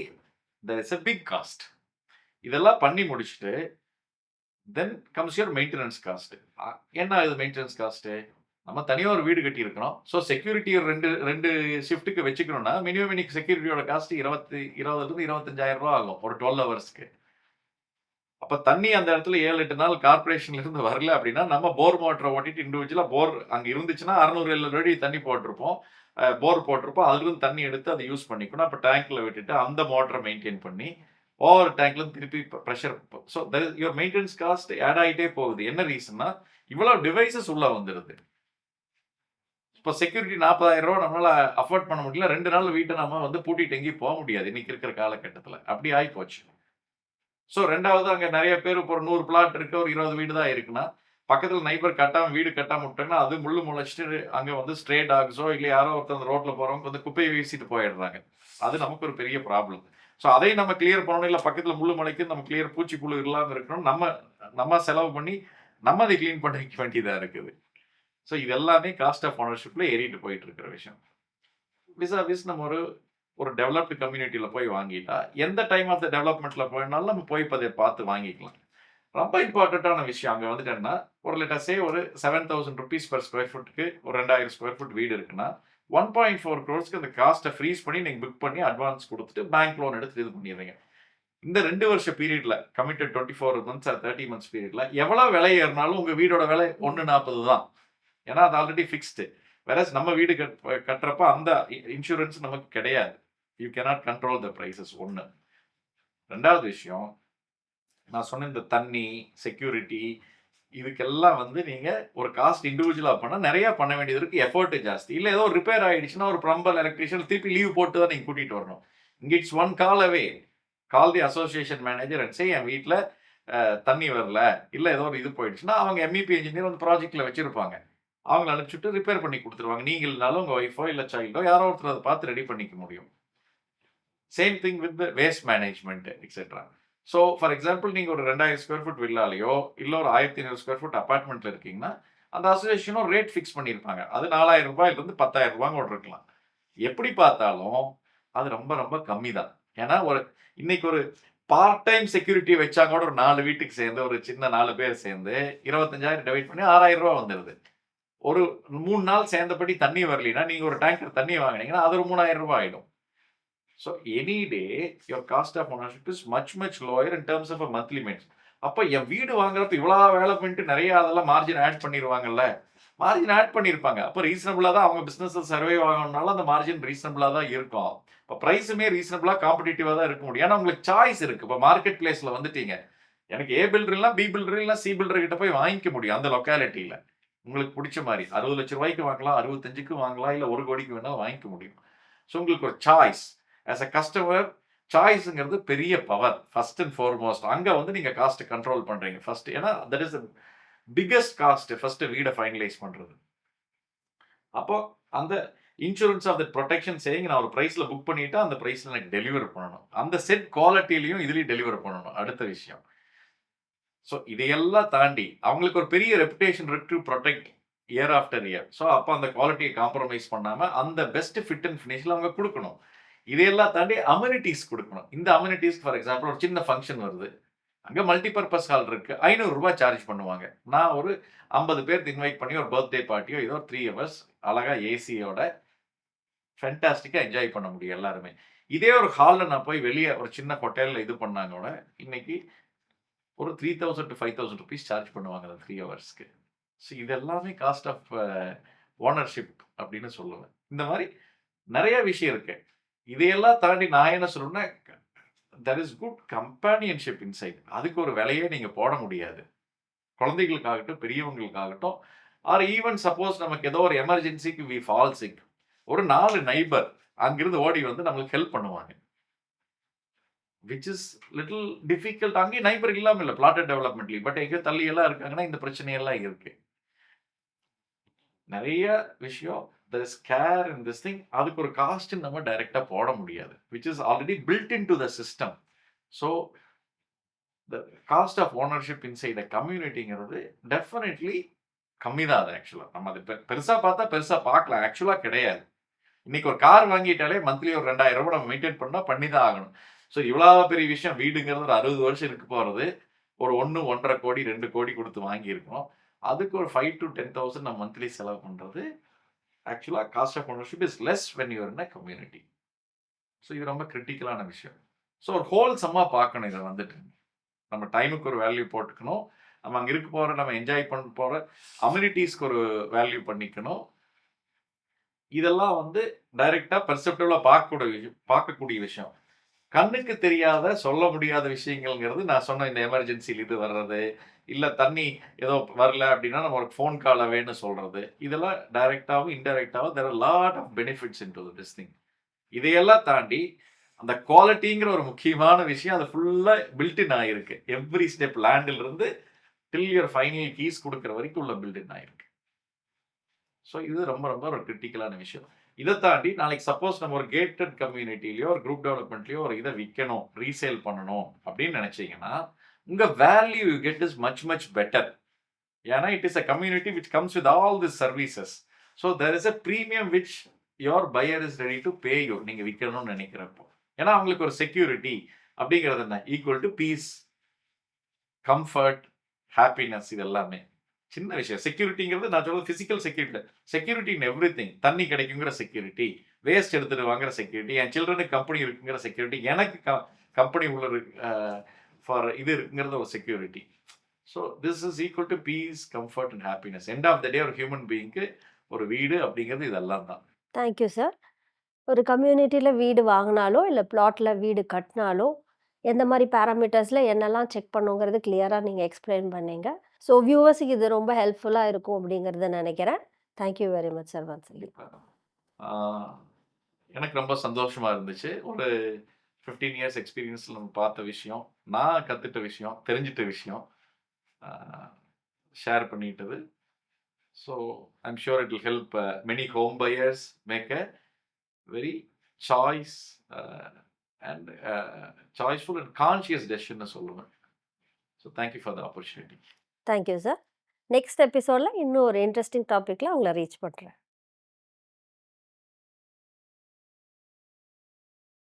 there is a big cost. இதெல்லாம் பண்ணி முடிச்சுட்டு, then comes your maintenance cost. என்ன இது மெயின்டனன்ஸ் காஸ்ட்? நம்ம தனியா ஒரு வீடு கட்டியிருக்கிறோம். ஸோ செக்யூரிட்டி ஒரு 2 ஷிஃப்ட்க்கு வச்சுக்கணும்னா, மினிமம் இன்னைக்கு செக்யூரிட்டியோட காஸ்ட் 20,000 25,000 ஆகும். ஒரு 12 ஹவர்ஸ்க்கு. அப்ப தண்ணி அந்த இடத்துல 7, 8 நாள் கார்ப்பரேஷன்ல இருந்து வரல அப்படின்னா, நம்ம போர் மோட்டர ஓட்டிட்டு இண்டிவிஜுவலா போர் அங்க இருந்துச்சுன்னா 600, 700 அடி தண்ணி போட்டிருப்போம். போர் போட்டிருப்போம். அதிலிருந்து தண்ணி எடுத்து அத யூஸ் பண்ணிக்கணும். அப்ப டேங்க்ல விட்டுட்டு அந்த மோட்டர மெயின்டெயின் பண்ணி, ஓவர் டேங்க்ல இருந்து திருப்பி pressure so your maintenance cost add ஆயிட்டே போகுது. என்ன ரீசன்னா, இவ்வளவு டிவைஸஸ் உள்ள வந்துருது. இப்ப செக்யூரிட்டி ரூ. 40,000 நம்மளால அஃபோர்ட் பண்ண முடியல. 2 நாள்ல வீட்ட நம்ம வந்து பூட்டிட்டு எங்கேயும் போ முடியாது. இன்னைக்கு இருக்கிற காலகட்டத்துல. அப்படி ஆயிப்போச்சு. ஸோ 2வது அங்க நெறைய பேர் இப்போ ஒரு 100 பிளாட் இருக்கு. ஒரு 20 வீடு தான் இருக்குன்னா, பக்கத்துல நெய்பர் கட்டாம வீடு கட்டாம விட்டாங்கன்னா, அது முள்ளு முளைச்சிட்டு அங்க வந்து ஸ்ட்ரே டாக்ஸோ இல்ல யாரோ ஒருத்தர் அந்த ரோட்ல போறவங்க வந்து குப்பைய வீசிட்டு போயிடுறாங்க. அது நமக்கு ஒரு பெரிய ப்ராப்ளம். ஸோ அதையும் நம்ம கிளியர் பண்ணணும். இல்ல பக்கத்துல முள்ளு முளைக்குது நம்ம கிளியர் பூச்சி புழு இல்லாம இருக்கணும். நம்ம நம்ம செலவு பண்ணி நம்ம அதை கிளீன் பண்ண வைக்க வேண்டியதா இருக்குது. ஸோ இது எல்லாமே காஸ்ட் ஆஃப் ஓனர்ஷிப்ல ஏறிட்டு போயிட்டு இருக்கிற விஷயம். விஸ் நம்ம ஒரு ஒரு டெவலப்டு கம்யூனிட்டில போய் வாங்கிட்டா, எந்த டைம் ஆஃப் த டெவலப்மெண்ட்ல போனாலும் நம்ம போய் அதை பார்த்து வாங்கிக்கலாம். ரொம்ப இம்பார்ட்டன்ட்டான விஷயம் அங்க வந்துட்டு என்னன்னா, ஒரு லெட் அஸ் சே ஒரு ₹7,000 பெர் ஸ்கொயர் ஃபுட்க்கு ஒரு 2000 ஸ்கொயர் ஃபுட் வீடு இருக்குன்னா, 1.4 crores அந்த காஸ்ட்ட ஃப்ரீஸ் பண்ணி நீங்க புக் பண்ணி அட்வான்ஸ் குடுத்துட்டு பேங்க் லோன் எடுத்து இது பண்ணிடுறீங்க. இந்த 2 வருஷ பீரியட்ல கமிட்டட் 24 மந்த்ஸ் ஆர் 30 மந்த்ஸ் பீரியட்ல எவ்வளவு விலை ஏறினாலும் உங்க வீடோட விலை 1.40 தான். ஏன்னா அது ஆல்ரெடி ஃபிக்ஸ்டு. வேறஸ் நம்ம வீடு கட்டுறப்ப அந்த இன்சூரன்ஸ் நமக்கு கிடையாது. You cannot control the prices 1. 2வது விஷயம், நான் சொன்ன இந்த தண்ணி, செக்யூரிட்டி இதுக்கெல்லாம் வந்து நீங்க ஒரு காஸ்ட் இண்டிவிஜுவலா பண்ணா நெறைய பண்ண வேண்டியது இருக்கு. எஃபோர்ட் ஜாஸ்தி. இல்ல ஏதோ ஒரு ரிப்பேர் ஆயிடுச்சுன்னா ஒரு பிளம்பர், எலக்ட்ரிஷியன் திருப்பி லீவ் போட்டு தான் நீங்க கூட்டிட்டு வரணும். இங்க it's one call away. Call the association manager and say என் வீட்ல தண்ணி வரல, இல்ல ஏதோ ஒரு இது போயிடுச்சுன்னா அவங்க எம்இபி என்ஜினியர் வந்து ப்ராஜெக்ட்ல வச்சிருப்பாங்க. அவங்கள அனுப்பிச்சுட்டு ரிப்பேர் பண்ணி குடுத்துருவாங்க. நீங்க இல்லனாலும் உங்க ஒய்ஃபோ இல்ல சைல்டோ யாரோ ஒருத்தர் அத பார்த்து ரெடி பண்ணிக்க முடியும். Same thing with waste management etcetera. So for example நீங்க ஒரு 2000 ஸ்கொயர் ஃபுட் வில்லாலயோ, இல்ல ஒரு 1500 ஸ்கொயர் ஃபுட் அபார்ட்மெண்ட்ல இருக்கீங்கன்னா, அந்த அசோசியேஷனும் ரேட் ஃபிக்ஸ் பண்ணியிருப்பாங்க. அது ரூ. 4000 10,000 கூட இருக்கலாம். எப்படி பார்த்தாலும் அது ரொம்ப ரொம்ப கம்மி தான். ஏன்னா இன்னைக்கு ஒரு பார்ட் டைம் செக்யூரிட்டி வச்சா கூட ஒரு 4 வீட்டுக்கு சேர்ந்து ஒரு சின்ன 4 பேர் சேர்ந்து 25,000 டிவைட் பண்ணி ரூ. 6,000 வந்துருது. ஒரு 3 நாள் சேர்ந்தபடி தண்ணி வரலைன்னா, நீங்க ஒரு டேங்கர் தண்ணி வாங்குனீங்கன்னா, அது ஒரு ரூ. 3,000 ஆயிடும். So any day your cost of ownership is much lower in terms of a monthly maintenance. அப்ப என் வீடு வாங்குறப்ப இவ்வளவு வேலை பண்ணிட்டு நிறைய அதெல்லாம் மார்ஜின் ஆட் பண்ணிருவாங்கல்ல. மார்ஜின் ஆட் பண்ணிருப்பாங்க. அப்ப ரீசனபிளா தான் அவங்க பிசினஸ் சர்வே ஆகணும்னால அந்த மார்ஜின் ரீசனபிளா தான் இருக்கும். இப்ப பிரைஸுமே ரீசனபிளா காம்படிட்டிவா தான் இருக்க முடியும். ஏன்னா உங்களுக்கு சாய்ஸ் இருக்கு. இப்ப மார்க்கெட் பிளேஸ்ல வந்துட்டீங்க. எனக்கு ஏ பில்டர் இல்ல, பி பில்டர் இல்ல, சி பில்டர் கிட்ட போய் வாங்கிக்க முடியும் அந்த லொக்காலிட்டியில. உங்களுக்கு பிடிச்ச மாதிரி 60 லட்சம் ரூபாய்க்கு வாங்கலாம், 65க்கு வாங்கலாம், இல்ல 1 கோடிக்கு வேணா வாங்கிக்க முடியும். ஸோ உங்களுக்கு ஒரு சாய்ஸ். ஆஸ் அ கஸ்டமர் சாய்ஸ்ங்கிறது பெரிய பவர். ஃபர்ஸ்ட் அண்ட் ஃபார்மோஸ்ட் அங்க வந்து நீங்க காஸ்ட் கண்ட்ரோல் பண்றீங்க. ஃபர்ஸ்ட் ஏன்னா that is biggest cost first வீட ஃபைனலைஸ் பண்றது. அப்போ அந்த insurance of that protection saying நான் ஒரு பிரைஸ்ல புக் பண்ணிட்டா அந்த பிரைஸ்ல எனக்கு டெலிவர் பண்ணணும். அந்த செட் குவாலிட்டிலையும் இதுலயும் டெலிவர் பண்ணணும். அடுத்த விஷயம். ஸோ இதையெல்லாம் தாண்டி அவங்களுக்கு ஒரு பெரிய ரெப்புடேஷன் இருக்கு to protect year after year. So அப்போ அந்த குவாலிட்டியை காம்ப்ரமைஸ் பண்ணாம அந்த பெஸ்ட் ஃபிட் அண்ட் ஃபினிஷ்ல அவங்க கொடுக்கணும். இதையெல்லாம் தாண்டி அம்யூனிட்டிஸ் கொடுக்கணும். இந்த அம்யூனிட்டிஸ் ஃபார் எக்ஸாம்பிள் ஒரு சின்ன ஃபங்க்ஷன் வருது. அங்க மல்டிபர்பஸ் ஹால் இருக்கு. ரூ. 500 சார்ஜ் பண்ணுவாங்க. நான் ஒரு 50 பேருக்கு இன்வைட் பண்ணி ஒரு பர்த்டே பார்ட்டியோ ஏதோ 3 ஹவர்ஸ் அழகா ஏசியோட ஃபேண்டாஸ்டிக்கா என்ஜாய் பண்ண முடியும் எல்லாருமே. இதே ஒரு ஹால்ல நான் போய் வெளிய ஒரு சின்ன ஹோட்டல்ல இது பண்ணாங்கோட இன்னைக்கு ஒரு 3000 to 5000 ரூபீஸ் சார்ஜ் பண்ணுவாங்க அந்த 3 ஹவர்ஸ்க்கு. ஸோ இது எல்லாமே காஸ்ட் ஆஃப் ஓனர்ஷிப் அப்படின்னு சொல்லுவேன். இந்த மாதிரி நிறைய விஷயம் இருக்கு. இதையெல்லாம் தாண்டி நான் என்ன சொல்றேன்னா, there is good companionship inside. அதுக்கு ஒரு விலையே நீங்க போட முடியாது. குழந்தைகளுக்காகட்டும், பெரியவங்களுக்காகட்டும், ஆர் ஈவன் சப்போஸ் நமக்கு ஏதோ ஒரு எமர்ஜென்சிக்கு வி ஃபால் சிக். ஒரு 4 நெய்பர் அங்கிருந்து ஓடி வந்து நம்மளுக்கு ஹெல்ப் பண்ணுவாங்க. Which is little difficult. அங்கேயும் நைபர் இல்லாம இல்ல பிளாட்டட் டெவலப்மெண்ட்லயும். பட் எங்க தள்ளி எல்லாம் இருக்காங்கன்னா இந்த பிரச்சனையெல்லாம் இருக்கு. நிறைய விஷயம் there is care in this thing. அதுக்கு ஒரு காஸ்ட் நம்ம டைரக்டா போட முடியாது. which is already built into the system. So the cost of ownership inside a communityங்கிறது definitely கம்மி தான் அது ஆக்சுவலா. நம்ம அது பெருசா பார்த்தா பெருசா பார்க்கலாம். ஆக்சுவலா கிடையாது. இன்னைக்கு ஒரு கார் வாங்கிட்டாலே மந்த்லி ஒரு 2000 நம்ம மெயின்டைன் பண்ணி தான் ஆகணும். ஸோ இவ்வளவு பெரிய விஷயம் வீடுங்கிறது ஒரு 60 வருஷம் இருக்கு போறது. ஒரு 1.5 கோடி 2 கோடி கொடுத்து வாங்கியிருக்கோம். அதுக்கு ஒரு 5 to 10,000 நம்ம மந்த்லி செலவு பண்றது ஆக்சுவலா cost of ownership is less when you are in a community. So இது ரொம்ப கிரிட்டிக்கலான விஷயம். ஸோ ஒரு ஹோல்சமா பார்க்கணும் இதை வந்துட்டு. நம்ம டைமுக்கு ஒரு வேல்யூ போட்டுக்கணும். நம்ம அங்கே இருக்க போகிற நம்ம என்ஜாய் பண்ண போகிற அம்யூனிட்டிஸ்க்கு ஒரு வேல்யூ பண்ணிக்கணும். இதெல்லாம் வந்து டைரக்டா பெர்செப்டிவா பார்க்கக்கூடிய விஷயம். கண்ணுக்கு தெரியாத சொல்ல முடியாத விஷயங்கள்ங்கிறது நான் சொன்ன இந்த எமர்ஜென்சியில் இது வர்றது, இல்ல தண்ணி ஏதோ வரல அப்படின்னா நம்ம ஒரு ஃபோன் கால் அவேன்னு சொல்றது, இதெல்லாம் டைரக்டாவும் இன்டைரக்டாவும் there are lot of benefits into this thing. இதையெல்லாம் தாண்டி அந்த குவாலிட்டிங்கிற ஒரு முக்கியமான விஷயம் அது ஃபுல்லா பில்ட் இன் ஆயிருக்கு. எவ்ரி ஸ்டெப் லேண்ட்ல இருந்து டில் யுவர் ஃபைனல் கீஸ் குடுக்குற வரைக்கும் உள்ள பில்ட் ஆயிருக்கு. ஸோ இது ரொம்ப ரொம்ப ஒரு கிரிட்டிக்கலான விஷயம். இத தாண்டி நாளைக்கு சப்போஸ் நம்ம ஒரு கேட்டட் கம்யூனிட்டிலயோ, ஒரு குரூப் டெவலப்மெண்ட்லயோ ஒரு இத விக்கணும், ரீசேல் பண்ணணும் அப்படின்னு நெனச்சீங்கன்னா, உங்க value you get is much much better. ஏன்னா it is a community which comes with all this services. So there is a premium which your buyer is ready to pay you. நீங்க விக்கணும்னு நெனைக்கிறப்போ. ஏன்னா அவங்களுக்கு ஒரு செக்யூரிட்டி அப்படிங்கிறது என்ன? Equal to peace, comfort, happiness இது எல்லாமே. சின்ன விஷயம். செக்யூரிட்டிங்கிறது நான் சொல்றது பிசிக்கல் செக்யூரிட்டி இல்ல. Security in everything. தண்ணி கிடைக்குங்கிற செக்யூரிட்டி, வேஸ்ட் எடுத்துட்டு வாங்குற செக்யூரிட்டி, என் சில்ட்ரனுக்கு கம்பெனி இருக்குங்கிற செக்யூரிட்டி, எனக்கு கம்பெனி உள்ள ஃபார் இது இருக்குங்கிறது ஒரு security. So this is equal to peace, comfort and happiness. End of the day ஒரு ஹியூமன் பீயிங்க்கு ஒரு வீடு அப்படிங்கிறது இதெல்லாம் தான். Thank you sir. ஒரு கம்யூனிட்டில வீடு வாங்குனாலோ, இல்ல பிளாட்ல வீடு கட்டினாலோ, எந்த மாரி பேராமீட்டர்ஸ்ல என்னெல்லாம் செக் பண்ணுங்கிறது கிளியரா நீங்க எக்ஸ்பிளைன் பண்ணீங்க. ஸோ வியூவர்ஸுக்கு இது ரொம்ப ஹெல்ப்ஃபுல்லா இருக்கும் அப்படிங்கிறத நெனைக்கிறேன். Thank you very much sir once again. கண்டிப்பா. ஆ எனக்கு ரொம்ப சந்தோஷமா இருந்துச்சு. ஒரு 15 இயர்ஸ் எக்ஸ்பீரியன்ஸ்ல நம்ம பார்த்த விஷயம், நான் கத்துட்ட விஷயம், தெரிஞ்சுட்ட விஷயம் ஷேர் பண்ணிட்டது. So I'm sure it will help many home buyers make a very choice and choiceful and conscious டெசிஷன்னு சொல்லுவேன். So thank you for the opportunity. Thank you sir. Next எபிசோட்ல இன்னும் ஒரு இன்ட்ரஸ்டிங் டாபிக்ல உங்கள ரீச் பண்றேன்.